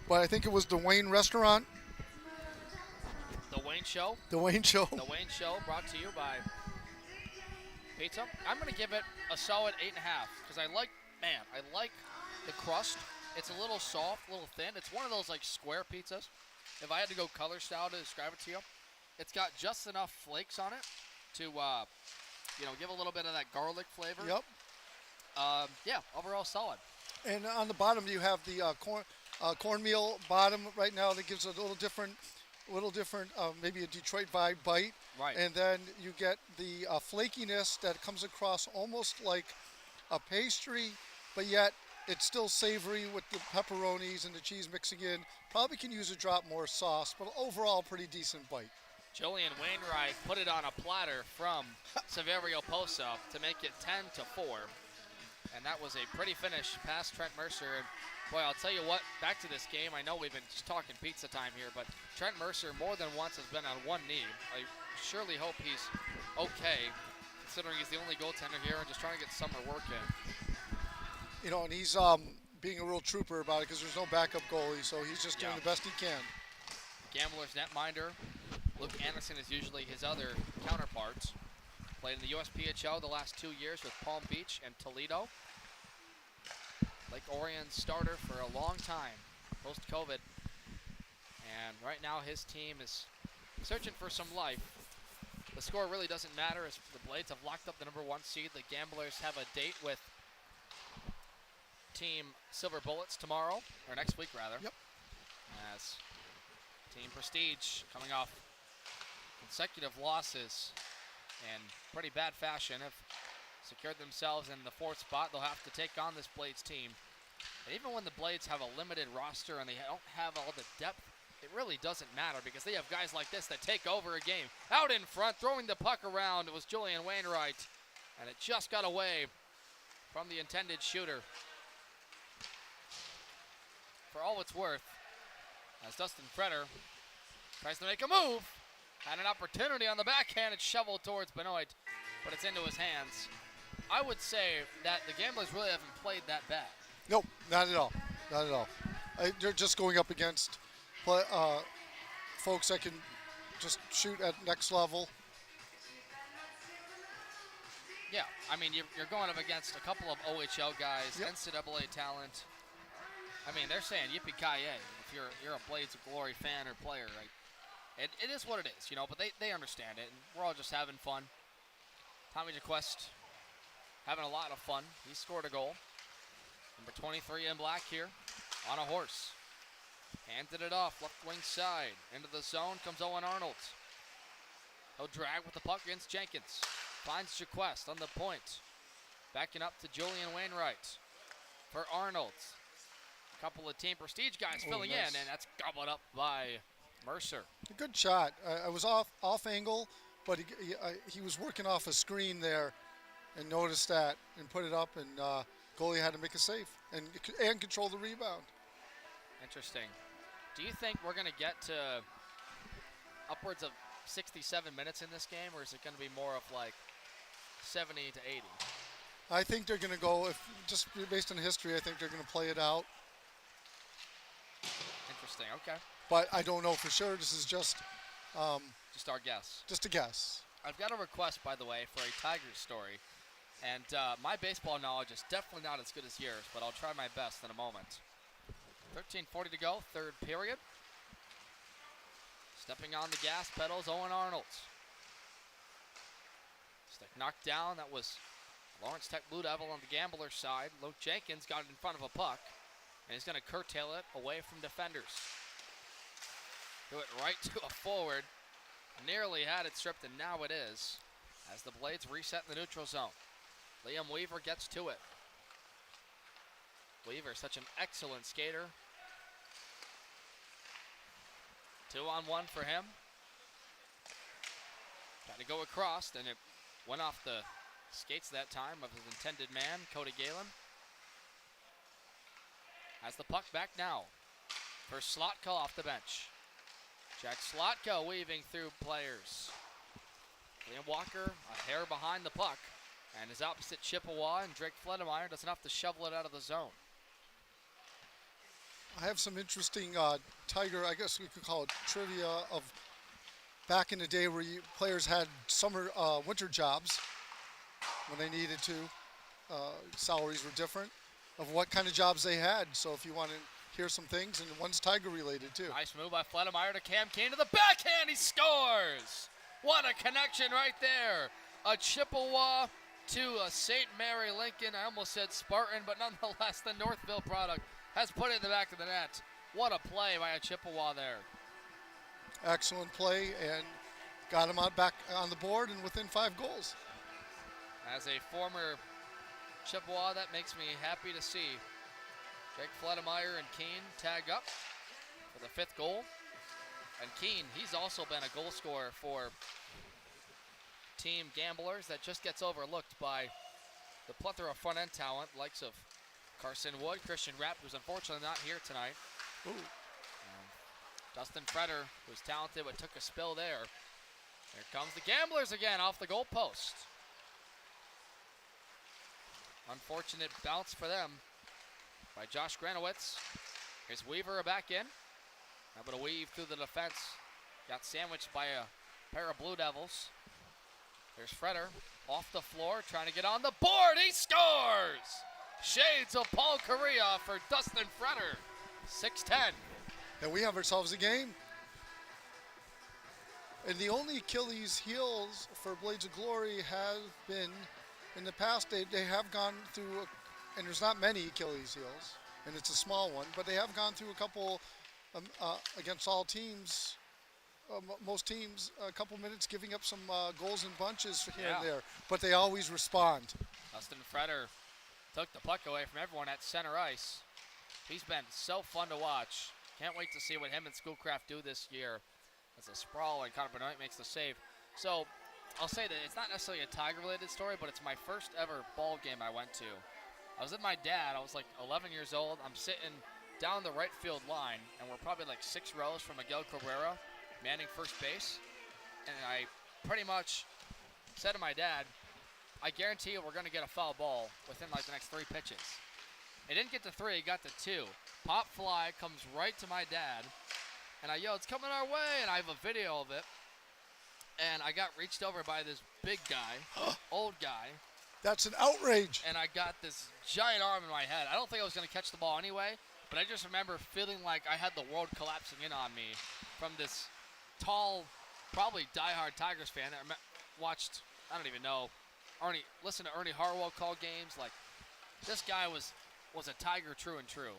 Speaker 2: but I think it was the Wayne Restaurant.
Speaker 1: The Wayne Show.
Speaker 2: The Wayne Show.
Speaker 1: The Wayne Show brought to you by Pizza. I'm going to give it a solid 8.5 because I like the crust. It's a little soft, a little thin. It's one of those like square pizzas. If I had to go color style to describe it to you, it's got just enough flakes on it to, give a little bit of that garlic flavor.
Speaker 2: Yep.
Speaker 1: Yeah, overall solid.
Speaker 2: And on the bottom you have the cornmeal bottom right now that gives it a little different, maybe a Detroit vibe bite.
Speaker 1: Right.
Speaker 2: And then you get the flakiness that comes across almost like a pastry, but yet it's still savory with the pepperonis and the cheese mixing in. Probably can use a drop more sauce, but overall pretty decent bite.
Speaker 1: Julian Wainwright put it on a platter from Saverio Posa to make it 10-4. And that was a pretty finish past Trent Mercer. And boy, I'll tell you what, back to this game, I know we've been just talking pizza time here, but Trent Mercer more than once has been on one knee. I surely hope he's okay, considering he's the only goaltender here and just trying to get summer work in.
Speaker 2: You know, and he's being a real trooper about it because there's no backup goalie, so he's just doing the best he can.
Speaker 1: Gamblers netminder Luke Anderson is usually his other counterparts. Played in the USPHL the last 2 years with Palm Beach and Toledo. Lake Orion starter for a long time, post-COVID. And right now his team is searching for some life. The score really doesn't matter as the Blades have locked up the #1 seed. The Gamblers have a date with Team Silver Bullets tomorrow, or next week rather.
Speaker 2: Yep.
Speaker 1: As Team Prestige coming off consecutive losses in pretty bad fashion have secured themselves in the 4th spot. They'll have to take on this Blades team. And even when the Blades have a limited roster and they don't have all the depth, it really doesn't matter because they have guys like this that take over a game. Out in front, throwing the puck around, it was Julian Wainwright, and it just got away from the intended shooter. For all it's worth, as Dustin Freder tries to make a move, had an opportunity on the backhand, it's shoveled towards Benoit, but it's into his hands. I would say that the Gamblers really haven't played that bad.
Speaker 2: Nope, not at all. Not at all. They're just going up against folks that can just shoot at next level.
Speaker 1: Yeah, I mean, you're going up against a couple of OHL guys, NCAA talent. I mean, they're saying yippee-ki-yay if you're a Blades of Glory fan or player. Right? It is what it is, but they understand it, and we're all just having fun. Tommy JaQuest having a lot of fun. He scored a goal. Number 23 in black here on a horse. Handed it off, left wing side. Into the zone comes Owen Arnold. He'll drag with the puck against Jenkins. Finds JaQuest on the point. Backing up to Julian Wainwright for Arnold. A couple of Team Prestige guys filling in, and that's gobbled up by Mercer.
Speaker 2: A good shot. I was off angle, but he was working off a screen there and noticed that and put it up, and goalie had to make a save and control the rebound.
Speaker 1: Interesting. Do you think we're going to get to upwards of 67 minutes in this game, or is it going to be more of like 70 to 80?
Speaker 2: I think they're going to go, just based on history, I think they're going to play it out.
Speaker 1: Interesting, okay.
Speaker 2: But I don't know for sure. This is just
Speaker 1: our guess.
Speaker 2: Just a guess.
Speaker 1: I've got a request, by the way, for a Tigers story. And my baseball knowledge is definitely not as good as yours, but I'll try my best in a moment. 13:40 to go, third period. Stepping on the gas pedals, Owen Arnold. Stick knocked down. That was Lawrence Tech Blue Devil on the Gambler side. Luke Jenkins got it in front of a puck, and he's going to curtail it away from defenders. Do it right to a forward. Nearly had it stripped, and now it is, as the Blades reset in the neutral zone. Liam Weaver gets to it. Weaver, such an excellent skater. 2-on-1 for him. Got to go across, and it went off the Skates that time of his intended man, Cody Galen. Has the puck back now for Slotko off the bench. Jack Slotko weaving through players. Liam Walker a hair behind the puck. And his opposite Chippewa and Drake Fledemeyer doesn't have to shovel it out of the zone.
Speaker 2: I have some interesting Tiger, I guess we could call it trivia of back in the day where players had winter jobs when they needed to. Salaries were different of what kind of jobs they had. So if you want to hear some things, and one's Tiger related too.
Speaker 1: Nice move by Fledemeyer to Cam Kane to the backhand. He scores! What a connection right there. A Chippewa to a St. Mary Lincoln. I almost said Spartan, but nonetheless, the Northville product has put it in the back of the net. What a play by a Chippewa there.
Speaker 2: Excellent play, and got him out back on the board and within 5 goals.
Speaker 1: As a former Chippewa, that makes me happy to see Jake Fledemeyer and Keene tag up for the 5th goal. And Keene, he's also been a goal scorer for Team Gamblers that just gets overlooked by the plethora of front-end talent, likes of Carson Wood, Christian Rapp, who's unfortunately not here tonight. Dustin Fretter, who's talented but took a spill there. Here comes the Gamblers again off the goal post. Unfortunate bounce for them by Josh Granowitz. Here's Weaver back in. Able to weave through the defense. Got sandwiched by a pair of Blue Devils. There's Fretter off the floor trying to get on the board. He scores! Shades of Paul Correa for Dustin Fretter. 6-10.
Speaker 2: And we have ourselves a game. And the only Achilles heels for Blades of Glory have been, in the past, they have gone through, and there's not many Achilles heels, and it's a small one, but they have gone through a couple against all teams, most teams, a couple minutes giving up some goals in bunches here and there, but they always respond.
Speaker 1: Dustin Fretter took the puck away from everyone at center ice. He's been so fun to watch. Can't wait to see what him and Schoolcraft do this year. As a sprawl and Connor Benoit makes the save. So I'll say that it's not necessarily a Tiger-related story, but it's my first ever ball game I went to. I was with my dad. I was like 11 years old. I'm sitting down the right field line, and we're probably like 6 rows from Miguel Cabrera, manning first base. And I pretty much said to my dad, I guarantee you we're going to get a foul ball within like the next 3 pitches. It didn't get to 3, it got to 2. Pop fly comes right to my dad. And I yell, it's coming our way, and I have a video of it. And I got reached over by this big guy, old guy.
Speaker 2: That's an outrage.
Speaker 1: And I got this giant arm in my head. I don't think I was going to catch the ball anyway, but I just remember feeling like I had the world collapsing in on me from this tall, probably diehard Tigers fan that watched, I don't even know, listen to Ernie Harwell call games. Like, this guy was a Tiger true and true.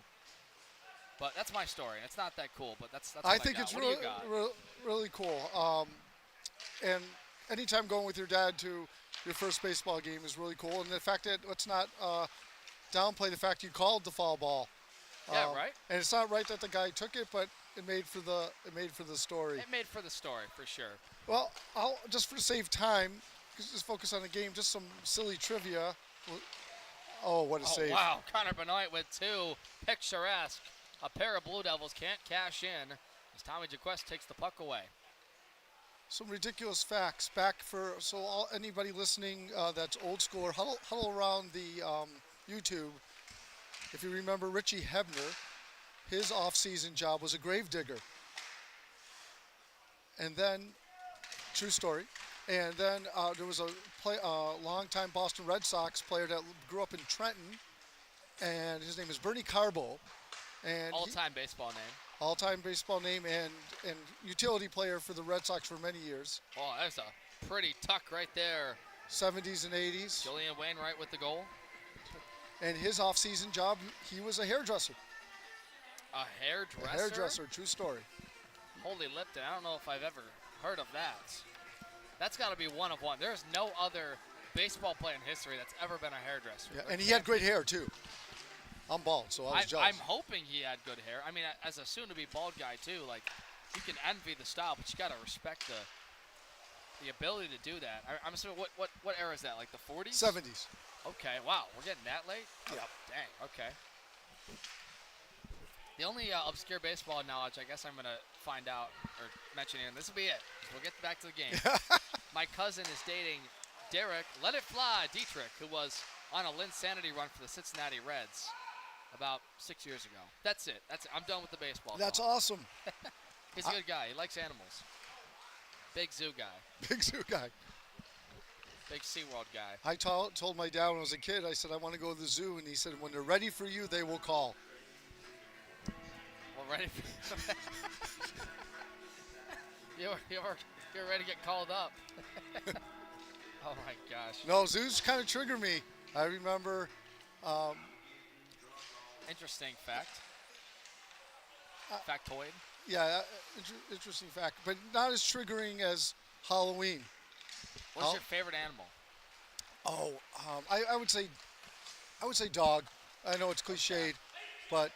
Speaker 1: But that's my story. It's not that cool, but that's
Speaker 2: I think it's really cool. And anytime going with your dad to your first baseball game is really cool. And the fact that let's not downplay the fact you called the foul ball.
Speaker 1: Yeah, right.
Speaker 2: And it's not right that the guy took it, but it made for the story.
Speaker 1: It made for the story for sure.
Speaker 2: Well, I'll just for save time, just focus on the game. Just some silly trivia. Oh, what a save!
Speaker 1: Wow, Connor Benoit with 2 picturesque. A pair of Blue Devils can't cash in as Tommy Jaquest takes the puck away.
Speaker 2: Some ridiculous facts back for anybody listening that's old school or huddle around the YouTube. If you remember Richie Hebner, his off-season job was a grave digger. And then, true story. And then there was a longtime Boston Red Sox player that grew up in Trenton, and his name is Bernie Carbo. And
Speaker 1: all-time baseball name.
Speaker 2: All-time baseball name and utility player for the Red Sox for many years.
Speaker 1: Oh, that's a pretty tuck right there.
Speaker 2: 70s and 80s.
Speaker 1: Julian Wainwright with the goal.
Speaker 2: And his off-season job, he was a hairdresser.
Speaker 1: A hairdresser?
Speaker 2: A hairdresser, true story.
Speaker 1: Holy Lipton, I don't know if I've ever heard of that. That's got to be one of one. There's no other baseball player in history that's ever been a hairdresser.
Speaker 2: Yeah, and he had great hair, too. I'm bald, so I was jealous.
Speaker 1: I'm hoping he had good hair. I mean, as a soon-to-be bald guy, too, like, you can envy the style, but you got to respect the ability to do that. I'm assuming what era is that? Like the 40s?
Speaker 2: 70s.
Speaker 1: Okay, wow, we're getting that late?
Speaker 2: Yeah.
Speaker 1: Dang, okay. The only obscure baseball knowledge I guess I'm going to find out or mention here, and this will be it. We'll get back to the game. My cousin is dating Derek Let It Fly Dietrich, who was on a Linsanity run for the Cincinnati Reds about 6 years ago. That's it. I'm done with the baseball.
Speaker 2: That's
Speaker 1: talk.
Speaker 2: awesome.
Speaker 1: He's a good guy. He likes animals. Big zoo guy.
Speaker 2: Big zoo guy.
Speaker 1: Big SeaWorld guy.
Speaker 2: I told my dad when I was a kid, I said, I want to go to the zoo. And he said, when they're ready for you, they will call.
Speaker 1: Well, ready for you're ready to get called up. Oh, my gosh.
Speaker 2: No, zoos kind of trigger me. I remember.
Speaker 1: Interesting fact. Factoid.
Speaker 2: Yeah, interesting fact. But not as triggering as Halloween.
Speaker 1: What's your favorite animal?
Speaker 2: Oh, I would say dog. I know it's cliched, but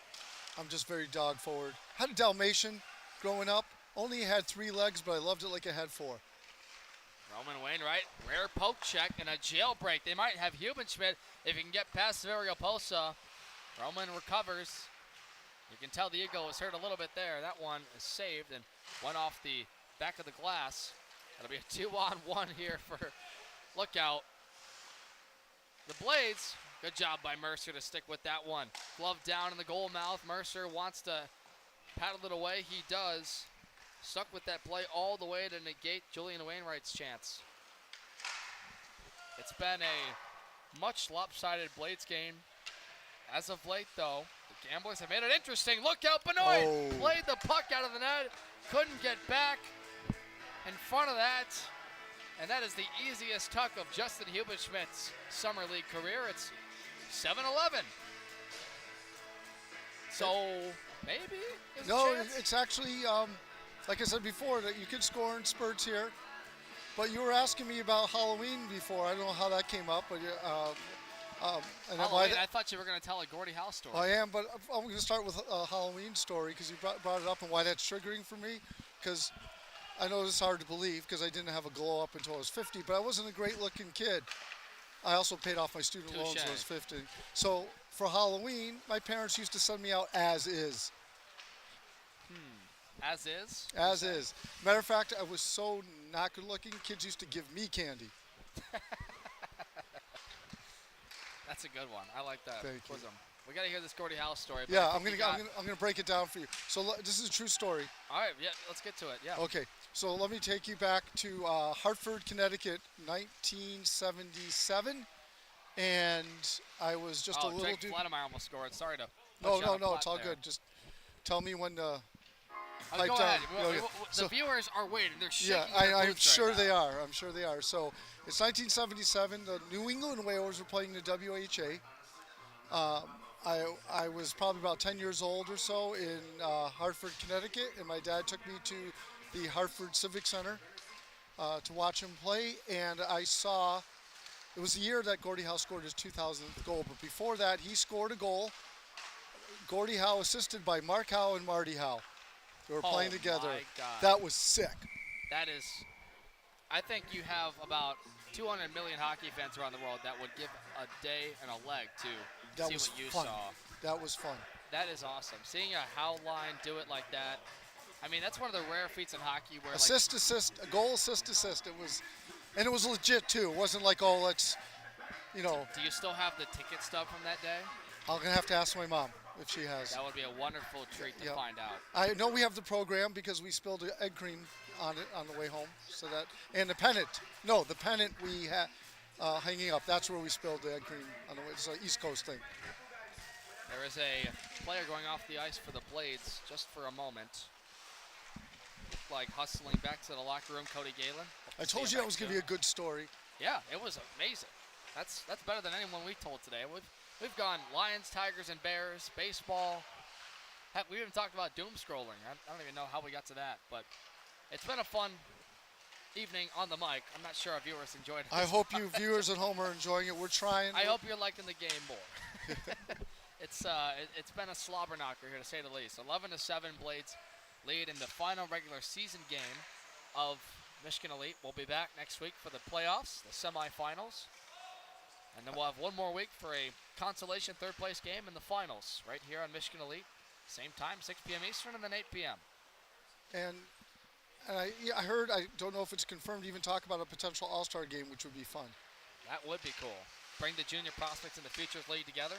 Speaker 2: I'm just very dog forward. Had a Dalmatian growing up. Only had 3 legs, but I loved it like it had 4.
Speaker 1: Roman Wainwright, rare poke check and a jailbreak. They might have Hubenschmidt if he can get past Varioposa. Roman recovers. You can tell the Eagle was hurt a little bit there. That one is saved and went off the back of the glass. That'll be a 2-on-1 here for Lookout. The Blades, good job by Mercer to stick with that one. Glove down in the goal mouth. Mercer wants to paddle it away. He does. Stuck with that play all the way to negate Julian Wainwright's chance. It's been a much lopsided Blades game. As of late, though, the Gamblers have made it interesting. Lookout Benoit played the puck out of the net. Couldn't get back in front of that. And that is the easiest tuck of Justin Hubenschmidt's Summer League career. It's 7-11. So, maybe there's a chance?
Speaker 2: It's actually, like I said before, that you could score in spurts here. But you were asking me about Halloween before. I don't know how that came up, but and
Speaker 1: Halloween, I thought you were going to tell a Gordie Howe story.
Speaker 2: I am, but I'm going to start with a Halloween story because you brought it up and why that's triggering for me. Because I know it's hard to believe because I didn't have a glow up until I was 50, but I wasn't a great-looking kid. I also paid off my student loans when I was 50. So for Halloween, my parents used to send me out as is.
Speaker 1: As is?
Speaker 2: As is. Matter of fact, I was so not good-looking, kids used to give me candy.
Speaker 1: That's a good one. I like that.
Speaker 2: Thank you.
Speaker 1: We got to hear this Gordie Howe story.
Speaker 2: Yeah, I'm gonna break it down for you. So this is a true story.
Speaker 1: All right, yeah, let's get to it. Yeah.
Speaker 2: Okay, so let me take you back to Hartford, Connecticut, 1977, and I was just a little
Speaker 1: Drake
Speaker 2: dude.
Speaker 1: Flademeyer almost scored. Sorry to.
Speaker 2: No, it's all good. Just tell me when to.
Speaker 1: Go ahead. The viewers are waiting. They're shaking.
Speaker 2: Yeah, I'm sure they are. I'm sure they are. So it's 1977. The New England Whalers were playing the WHA. I was probably about 10 years old or so in Hartford, Connecticut, and my dad took me to the Hartford Civic Center to watch him play. And I saw, it was the year that Gordie Howe scored his 2000th goal. But before that, he scored a goal. Gordie Howe assisted by Mark Howe and Marty Howe. They were playing together.
Speaker 1: My God.
Speaker 2: That was sick.
Speaker 1: That is, I think you have about 200 million hockey fans around the world that would give a day and a leg to see what you saw.
Speaker 2: That was fun.
Speaker 1: That is awesome. Seeing a Howe line do it like that. I mean, that's one of the rare feats in hockey where
Speaker 2: assist, a goal, assist. It was legit too. It wasn't like, oh, let's,
Speaker 1: Do you still have the ticket stub from that day?
Speaker 2: I'm gonna have to ask my mom if she has.
Speaker 1: That would be a wonderful treat to find out.
Speaker 2: I know we have the program because we spilled egg cream on it on the way home. So that, and the pennant. No, the pennant we had hanging up. That's where we spilled the egg cream on the way. It's an East Coast thing.
Speaker 1: There is a player going off the ice for the Blades just for a moment. Like hustling back to the locker room, Cody Galen.
Speaker 2: I told you that was going to be a good story.
Speaker 1: Yeah, it was amazing. That's better than anyone we told today. We've gone Lions, Tigers, and Bears, baseball. Heck, we even talked about doom scrolling. I don't even know how we got to that, but it's been a fun evening on the mic. I'm not sure our viewers enjoyed it.
Speaker 2: I hope you viewers at home are enjoying it. We're trying.
Speaker 1: I hope you're liking the game more. It's been a slobber knocker here, to say the least. 11-7 Blades lead in the final regular season game of Michigan Elite will be back next week for the playoffs, the semifinals. And then we'll have one more week for a consolation third-place game in the finals right here on Michigan Elite. Same time, 6 p.m. Eastern and then 8 p.m.
Speaker 2: And I heard, I don't know if it's confirmed, even talk about a potential all-star game, which would be fun.
Speaker 1: That would be cool. Bring the junior prospects and the Futures League together.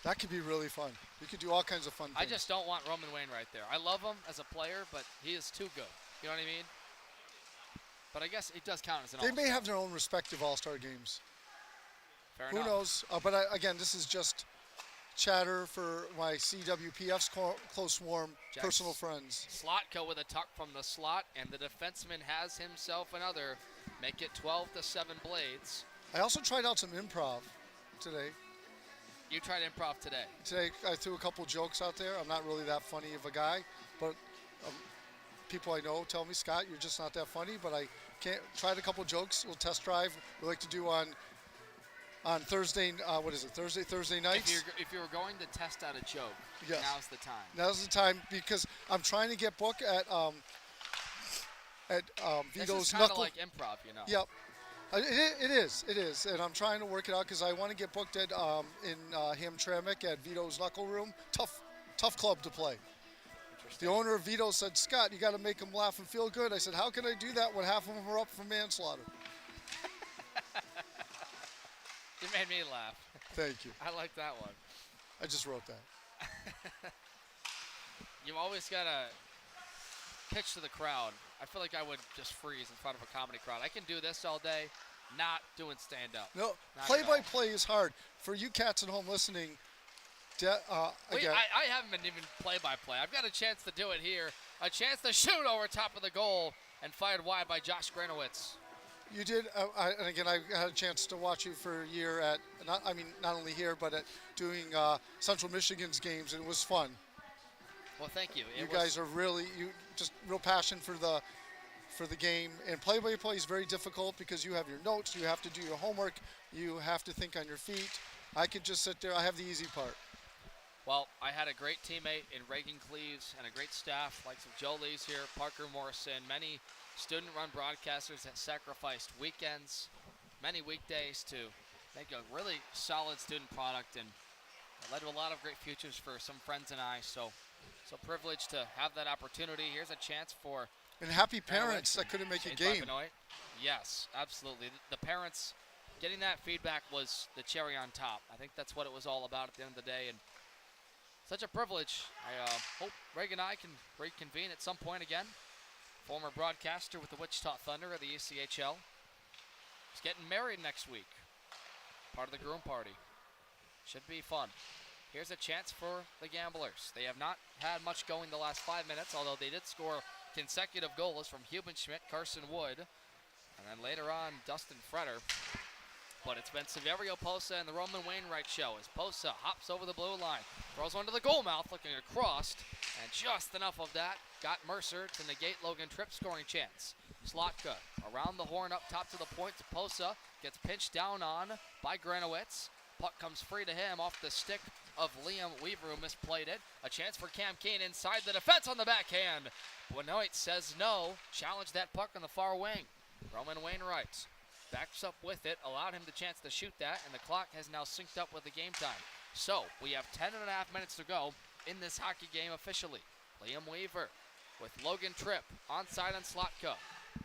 Speaker 2: That could be really fun. We could do all kinds of fun things.
Speaker 1: I just don't want Roman Wainwright there. I love him as a player, but he is too good. You know what I mean? But I guess it does count as an all-star.
Speaker 2: They may have their own respective all-star games.
Speaker 1: Fair
Speaker 2: Who
Speaker 1: enough.
Speaker 2: knows? Again, this is just chatter for my CWPF's close, warm, personal friends.
Speaker 1: Slotko with a tuck from the slot, and the defenseman has himself another. Make it 12-7 Blades.
Speaker 2: I also tried out some improv today.
Speaker 1: You tried improv today.
Speaker 2: Today I threw a couple jokes out there. I'm not really that funny of a guy, but people I know tell me, Scott, you're just not that funny, but I tried a couple jokes. We'll test drive. We like to do on Thursday, Thursday nights.
Speaker 1: If you were going to test out a joke,
Speaker 2: yes.
Speaker 1: Now's the time.
Speaker 2: Now's the time because I'm trying to get booked at Vito's
Speaker 1: This is kind of like improv, you know.
Speaker 2: Yep. It is, and I'm trying to work it out because I want to get booked at in Hamtramck at Vito's Knuckle Room. Tough club to play. The owner of Vito said, Scott, you got to make them laugh and feel good. I said, how can I do that when half of them are up for manslaughter?
Speaker 1: You made me laugh.
Speaker 2: Thank you.
Speaker 1: I like that one.
Speaker 2: I just wrote that.
Speaker 1: You've always got to pitch to the crowd. I feel like I would just freeze in front of a comedy crowd. I can do this all day, not doing stand-up.
Speaker 2: No,
Speaker 1: Not
Speaker 2: play-by-play is hard. For you cats at home listening,
Speaker 1: Wait, I haven't been even play-by-play. I've got a chance to do it here. A chance to shoot over top of the goal and fired wide by Josh Granowitz.
Speaker 2: You did, and again, I had a chance to watch you for a year at, not only here, but at doing Central Michigan's games, and it was fun.
Speaker 1: Well, thank you.
Speaker 2: You guys are really, just real passion for the game. And play-by-play is very difficult because you have your notes, you have to do your homework, you have to think on your feet. I could just sit there. I have the easy part.
Speaker 1: Well, I had a great teammate in Reagan Cleaves and a great staff, like some Joe Lee's here, Parker Morrison, many student-run broadcasters that sacrificed weekends, many weekdays to make a really solid student product, and it led to a lot of great futures for some friends and I. So privileged to have that opportunity. Here's a chance for
Speaker 2: and happy parents that couldn't make a game.
Speaker 1: Yes, absolutely. The parents getting that feedback was the cherry on top. I think that's what it was all about at the end of the day, and such a privilege. I hope Reagan and I can reconvene at some point again. Former broadcaster with the Wichita Thunder of the ECHL. He's getting married next week. Part of the groom party. Should be fun. Here's a chance for the Gamblers. They have not had much going the last 5 minutes, although they did score consecutive goals from Hubenschmidt, Carson Wood, and then later on, Dustin Fretter. But it's been Severio Posa and the Roman Wainwright show as Posa hops over the blue line, throws one to the goal mouth, looking across, and just enough of that got Mercer to negate Logan Tripp's scoring chance. Slotka around the horn up top to the point. Posa gets pinched down on by Granowitz. Puck comes free to him off the stick of Liam Weaver, who misplayed it. A chance for Cam Keane inside the defense on the backhand. Benoit says no. Challenged that puck on the far wing. Roman Wainwright backs up with it, allowed him the chance to shoot that, and the clock has now synced up with the game time. So we have 10.5 minutes to go in this hockey game officially. Liam Weaver with Logan Tripp onside on Slotka.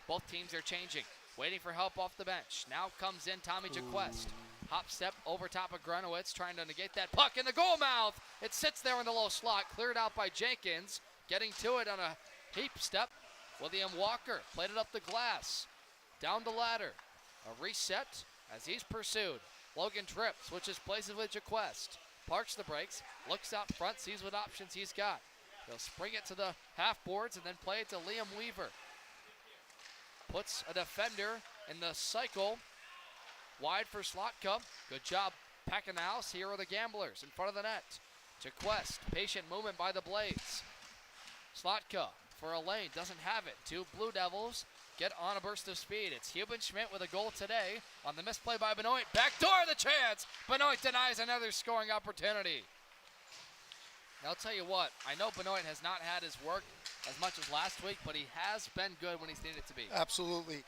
Speaker 1: Both teams are changing, waiting for help off the bench. Now comes in Tommy Jaquest. Hop step over top of Granowitz, trying to negate that puck in the goal mouth. It sits there in the low slot, cleared out by Jenkins. Getting to it on a heap step. William Walker played it up the glass. Down the ladder. A reset as he's pursued. Logan Tripp switches places with Jaquest. Parks the brakes, looks out front, sees what options he's got. He'll spring it to the half boards and then play it to Liam Weaver. Puts a defender in the cycle. Wide for Slotka. Good job packing the house. Here are the Gamblers in front of the net. Jaquest, patient movement by the Blades. Slotka for a lane, doesn't have it. Two Blue Devils get on a burst of speed. It's Hubenschmidt with a goal today on the misplay by Benoit. Backdoor the chance. Benoit denies another scoring opportunity. I'll tell you what, I know Benoit has not had his work as much as last week, but he has been good when he's needed to be.
Speaker 2: Absolutely.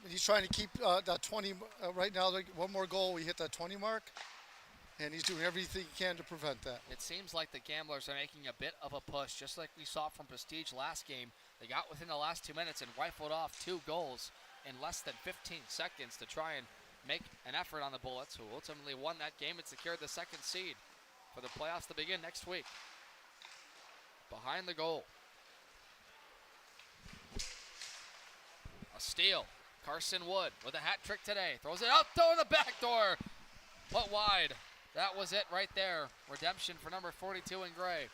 Speaker 2: He's trying to keep that 20 right now. One more goal, we hit that 20 mark, and he's doing everything he can to prevent that.
Speaker 1: It seems like the Gamblers are making a bit of a push, just like we saw from Prestige last game. They got within the last 2 minutes and rifled off 2 goals in less than 15 seconds to try and make an effort on the Bullets, who ultimately won that game and secured the 2nd seed for the playoffs to begin next week. Behind the goal. A steal. Carson Wood with a hat trick today. Throws it out, throw in the back door. Put wide. That was it right there. Redemption for number 42 in gray.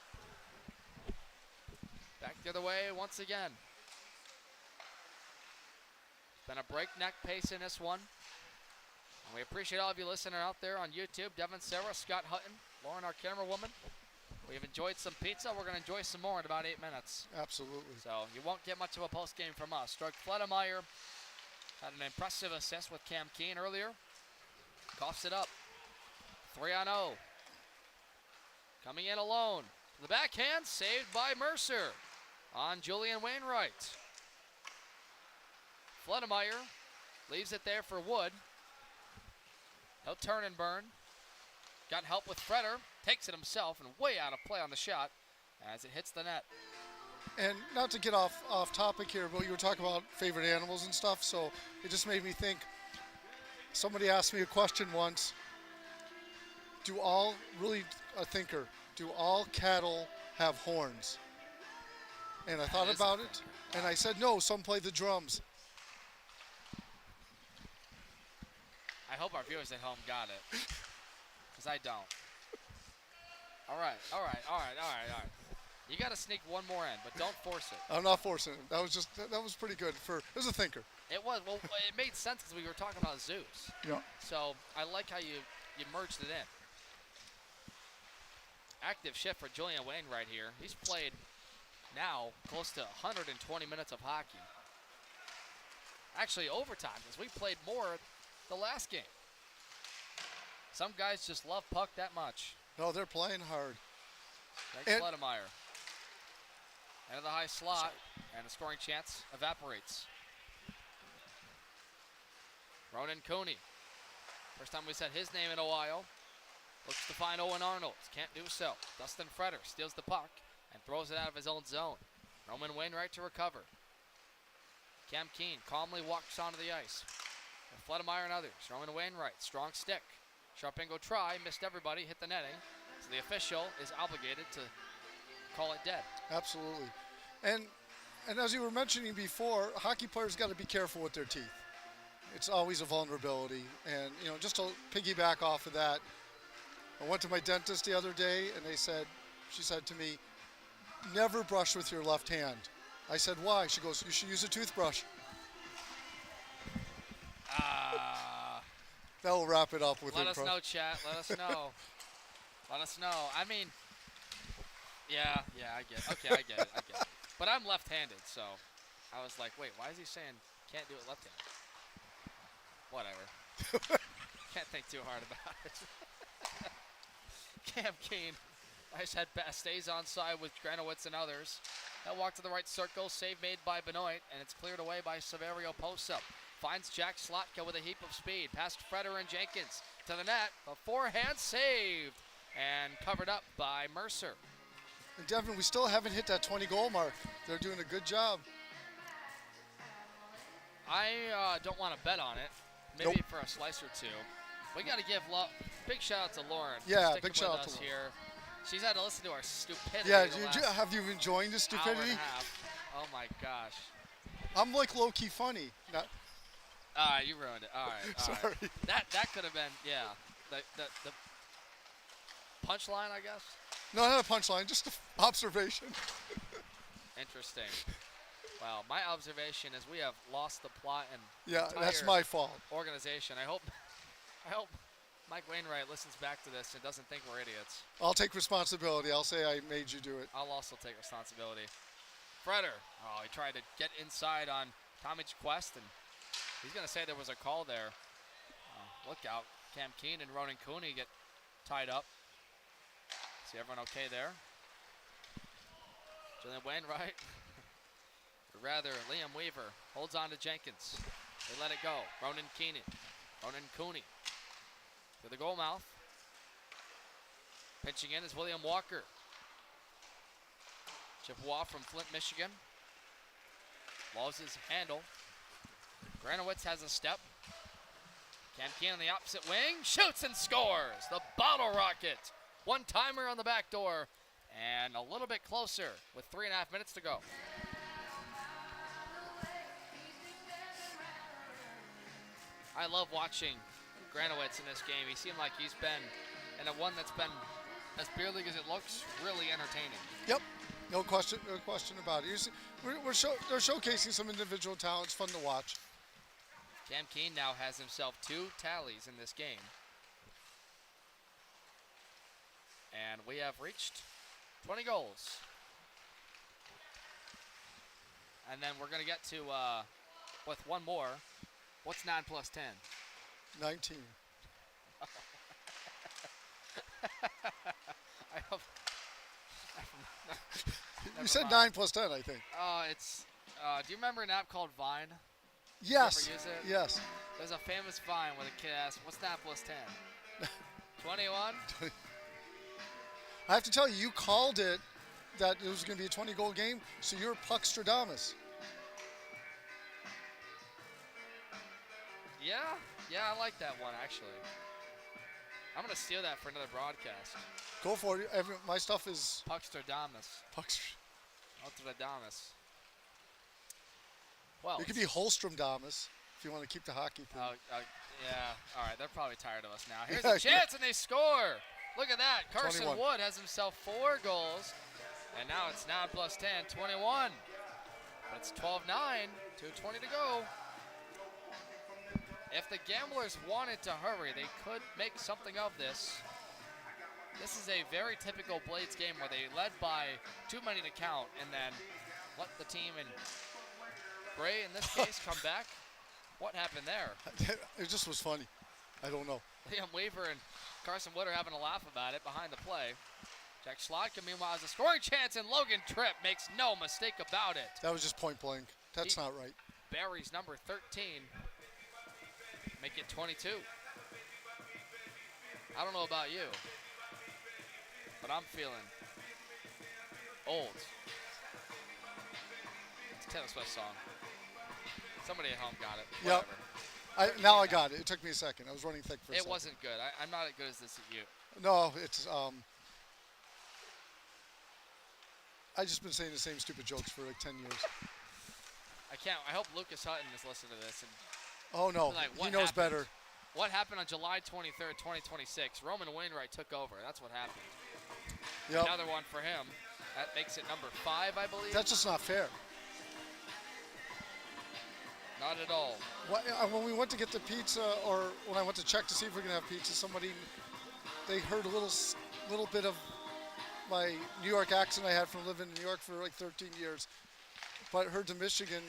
Speaker 1: Back the other way once again. Been a breakneck pace in this one. And we appreciate all of you listening out there on YouTube. Devin, Sarah, Scott Hutton, Lauren, our camera woman. We've enjoyed some pizza. We're going to enjoy some more in about 8 minutes.
Speaker 2: Absolutely.
Speaker 1: So you won't get much of a post game from us. Doug Fledemeyer had an impressive assist with Cam Keen earlier. Coughs it up. 3-0. Coming in alone. The backhand saved by Mercer on Julian Wainwright. Fledemeyer leaves it there for Wood. He'll turn and burn. Got help with Freder. Takes it himself and way out of play on the shot as it hits the net.
Speaker 2: And not to get off topic here, but you were talking about favorite animals and stuff, so it just made me think. Somebody asked me a question once. Do all cattle have horns? And I thought about it, and I said, no, some play the drums.
Speaker 1: I hope our viewers at home got it, because I don't. All right. You got to sneak one more in, but don't force it.
Speaker 2: I'm not forcing it. That was pretty good. It was a thinker.
Speaker 1: It was. Well, it made sense because we were talking about Zeus.
Speaker 2: Yeah.
Speaker 1: So I like how you merged it in. Active shift for Julian Wainwright here. He's played now close to 120 minutes of hockey. Actually, overtime, because we played more the last game. Some guys just love puck that much.
Speaker 2: No, they're playing hard.
Speaker 1: Thanks, Fledemeyer. Into the high slot, and the scoring chance evaporates. Ronan Cooney. First time we said his name in a while. Looks to find Owen Arnold. Can't do so. Dustin Freder steals the puck and throws it out of his own zone. Roman Wainwright to recover. Cam Keen calmly walks onto the ice. And Fledemeyer and others. Roman Wainwright, strong stick. Sharpengo try, missed everybody, hit the netting. So the official is obligated to call it dead.
Speaker 2: Absolutely. And as you were mentioning before, hockey players got to be careful with their teeth. It's always a vulnerability. And, just to piggyback off of that, I went to my dentist the other day, and she said to me, never brush with your left hand. I said, why? She goes, you should use a toothbrush. That will wrap it up with
Speaker 1: Let us know, chat. Let us know. Let us know. I mean, yeah, I get it. Okay, I get it. But I'm left-handed, so I was like, wait, why is he saying can't do it left-handed? Whatever. Can't think too hard about it. Cam Keen, nice head pass, stays on side with Granowitz and others. That walk to the right circle, save made by Benoit, and it's cleared away by Severio Posa. Finds Jack Slotka with a heap of speed. Past Freder and Jenkins to the net. A forehand saved and covered up by Mercer.
Speaker 2: And Devin, we still haven't hit that 20-goal mark. They're doing a good job.
Speaker 1: I don't want to bet on it. Maybe
Speaker 2: Nope.
Speaker 1: for a slice or two. We got to give big shout out to Lauren.
Speaker 2: Yeah,
Speaker 1: for
Speaker 2: big
Speaker 1: sticking
Speaker 2: shout
Speaker 1: with
Speaker 2: out to
Speaker 1: us
Speaker 2: Lauren.
Speaker 1: here. She's had to listen to our stupidity.
Speaker 2: Yeah,
Speaker 1: the last
Speaker 2: have you enjoyed the
Speaker 1: hour
Speaker 2: stupidity?
Speaker 1: and a half. Oh my gosh.
Speaker 2: I'm like low-key funny. Not,
Speaker 1: All right, you ruined it. All right.
Speaker 2: sorry.
Speaker 1: That could have been, yeah. The punchline, I guess.
Speaker 2: No, not a punchline, just an observation.
Speaker 1: Interesting. Well, my observation is we have lost the plot and
Speaker 2: Yeah, that's
Speaker 1: entire
Speaker 2: my fault.
Speaker 1: organization. I hope Mike Wainwright listens back to this and doesn't think we're idiots.
Speaker 2: I'll take responsibility. I'll say I made you do it.
Speaker 1: I'll also take responsibility. Freder. Oh, he tried to get inside on Tommy Quest, and he's going to say there was a call there. Look out. Cam Keen and Ronan Cooney get tied up. See everyone okay there? Julian Wainwright, or rather Liam Weaver, holds on to Jenkins. They let it go. Ronan Cooney to the goal mouth. Pitching in is William Walker. Chippewa from Flint, Michigan. Loves his handle. Granowitz has a step. Cam Keen on the opposite wing. Shoots and scores. The bottle rocket. One-timer on the back door. And a little bit closer with 3.5 minutes to go. I love watching Granowitz in this game. He seemed like he's been in a one that's been, as beer league as it looks, really entertaining.
Speaker 2: Yep, no question about it. They're showcasing some individual talent. It's fun to watch.
Speaker 1: Cam Keen now has himself 2 tallies in this game. And we have reached 20 goals. And then we're going to get to, with one more, what's 9 plus 10?
Speaker 2: 19.
Speaker 1: I hope.
Speaker 2: You said 9 plus 10, I think.
Speaker 1: It's. Do you remember an app called Vine?
Speaker 2: Yes.
Speaker 1: You ever use it?
Speaker 2: Yes.
Speaker 1: There's a famous Vine where the kid asks, "What's 9 plus 10?" 21.
Speaker 2: I have to tell you, you called it that it was going to be a 20-goal game, so you're Puckstradamus.
Speaker 1: Yeah, I like that one actually. I'm gonna steal that for another broadcast.
Speaker 2: Go for it. My stuff is
Speaker 1: Puckstradamus. Puckstradamus. Well,
Speaker 2: it could be Holstromdamus if you want to keep the hockey thing.
Speaker 1: Yeah. All right, they're probably tired of us now. Here's a chance, and they score. Look at that. Carson
Speaker 2: 21.
Speaker 1: Wood has himself 4 goals, and now it's 9 plus 10, 21. But it's 12-9, 2:20 to go. If the Gamblers wanted to hurry, they could make something of this. This is a very typical Blades game where they led by too many to count and then let the team in gray, in this case, come back. What happened there?
Speaker 2: It just was funny. I don't know.
Speaker 1: Liam Weaver and Carson Wood are having a laugh about it behind the play. Jack Schlottka, meanwhile, has a scoring chance, and Logan Tripp makes no mistake about it.
Speaker 2: That was just point blank. That's not right.
Speaker 1: Barry's number 13. Make it 22. I don't know about you, but I'm feeling old. It's a Taylor Swift song. Somebody at home got it.
Speaker 2: Yep.
Speaker 1: Whatever.
Speaker 2: Now I got it. It took me a second. I was running thick for a second.
Speaker 1: It wasn't good. I'm not as good as this at you.
Speaker 2: No, it's I just been saying the same stupid jokes for like 10 years.
Speaker 1: I hope Lucas Hutton is listening to this. And
Speaker 2: oh no,
Speaker 1: like,
Speaker 2: he knows better.
Speaker 1: What happened on July 23rd, 2026? Roman Wainwright took over. That's what happened.
Speaker 2: Yep.
Speaker 1: Another one for him. That makes it number 5, I believe.
Speaker 2: That's just not fair.
Speaker 1: Not at all.
Speaker 2: When we went to get the pizza, or when I went to check to see if we're gonna have pizza, they heard a little bit of my New York accent I had from living in New York for like 13 years, but heard the Michigan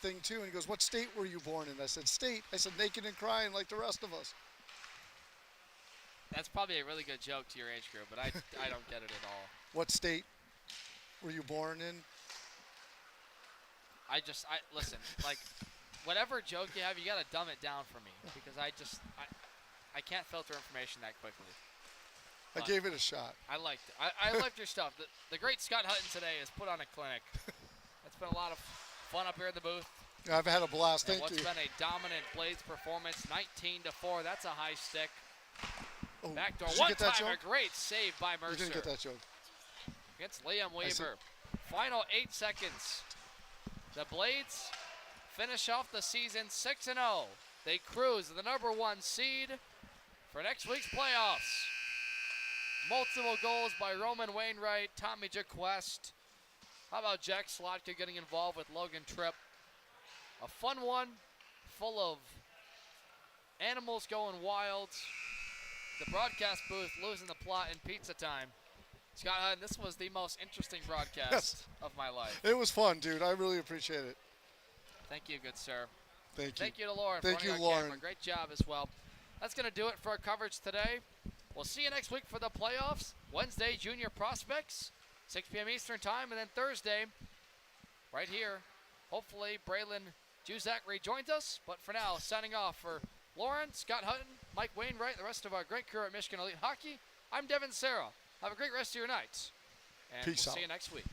Speaker 2: thing too, and he goes, "What state were you born in?" I said, "State." I said, "Naked and crying like the rest of us."
Speaker 1: That's probably a really good joke to your age group, but I don't get it at all.
Speaker 2: What state were you born in?
Speaker 1: Listen, like, whatever joke you have, you gotta dumb it down for me, because I can't filter information that quickly.
Speaker 2: I gave it a shot.
Speaker 1: I liked it. I liked your stuff. The great Scott Hutton today has put on a clinic. It's been a lot of fun up here in the booth.
Speaker 2: I've had a blast. Thank
Speaker 1: what's
Speaker 2: you.
Speaker 1: Been a dominant Blades performance, 19-4. That's a high stick.
Speaker 2: Oh,
Speaker 1: Backdoor
Speaker 2: did you
Speaker 1: one
Speaker 2: get that
Speaker 1: time,
Speaker 2: joke?
Speaker 1: a great save by Mercer.
Speaker 2: You didn't get that joke.
Speaker 1: Against Liam Weaver. Final 8 seconds. The Blades finish off the season 6-0. They cruise the number 1 seed for next week's playoffs. Multiple goals by Roman Wainwright, Tommy Jaquest. How about Jack Schlottka getting involved with Logan Tripp? A fun one, full of animals going wild. The broadcast booth losing the plot in pizza time. Scott Hutton, this was the most interesting broadcast of my life.
Speaker 2: It was fun, dude. I really appreciate it.
Speaker 1: Thank you, good sir.
Speaker 2: Thank you.
Speaker 1: Thank you to Lauren.
Speaker 2: Thank
Speaker 1: for
Speaker 2: you,
Speaker 1: running our
Speaker 2: Lauren.
Speaker 1: camera. Great job as well. That's going to do it for our coverage today. We'll see you next week for the playoffs. Wednesday, Junior Prospects. 6 p.m. Eastern time, and then Thursday, right here, hopefully Braylon Juzak rejoins us. But for now, signing off for Lauren, Scott Hutton, Mike Wainwright, the rest of our great crew at Michigan Elite Hockey, I'm Devin Sarah. Have a great rest of your night, and
Speaker 2: Peace
Speaker 1: we'll
Speaker 2: out.
Speaker 1: see you next week.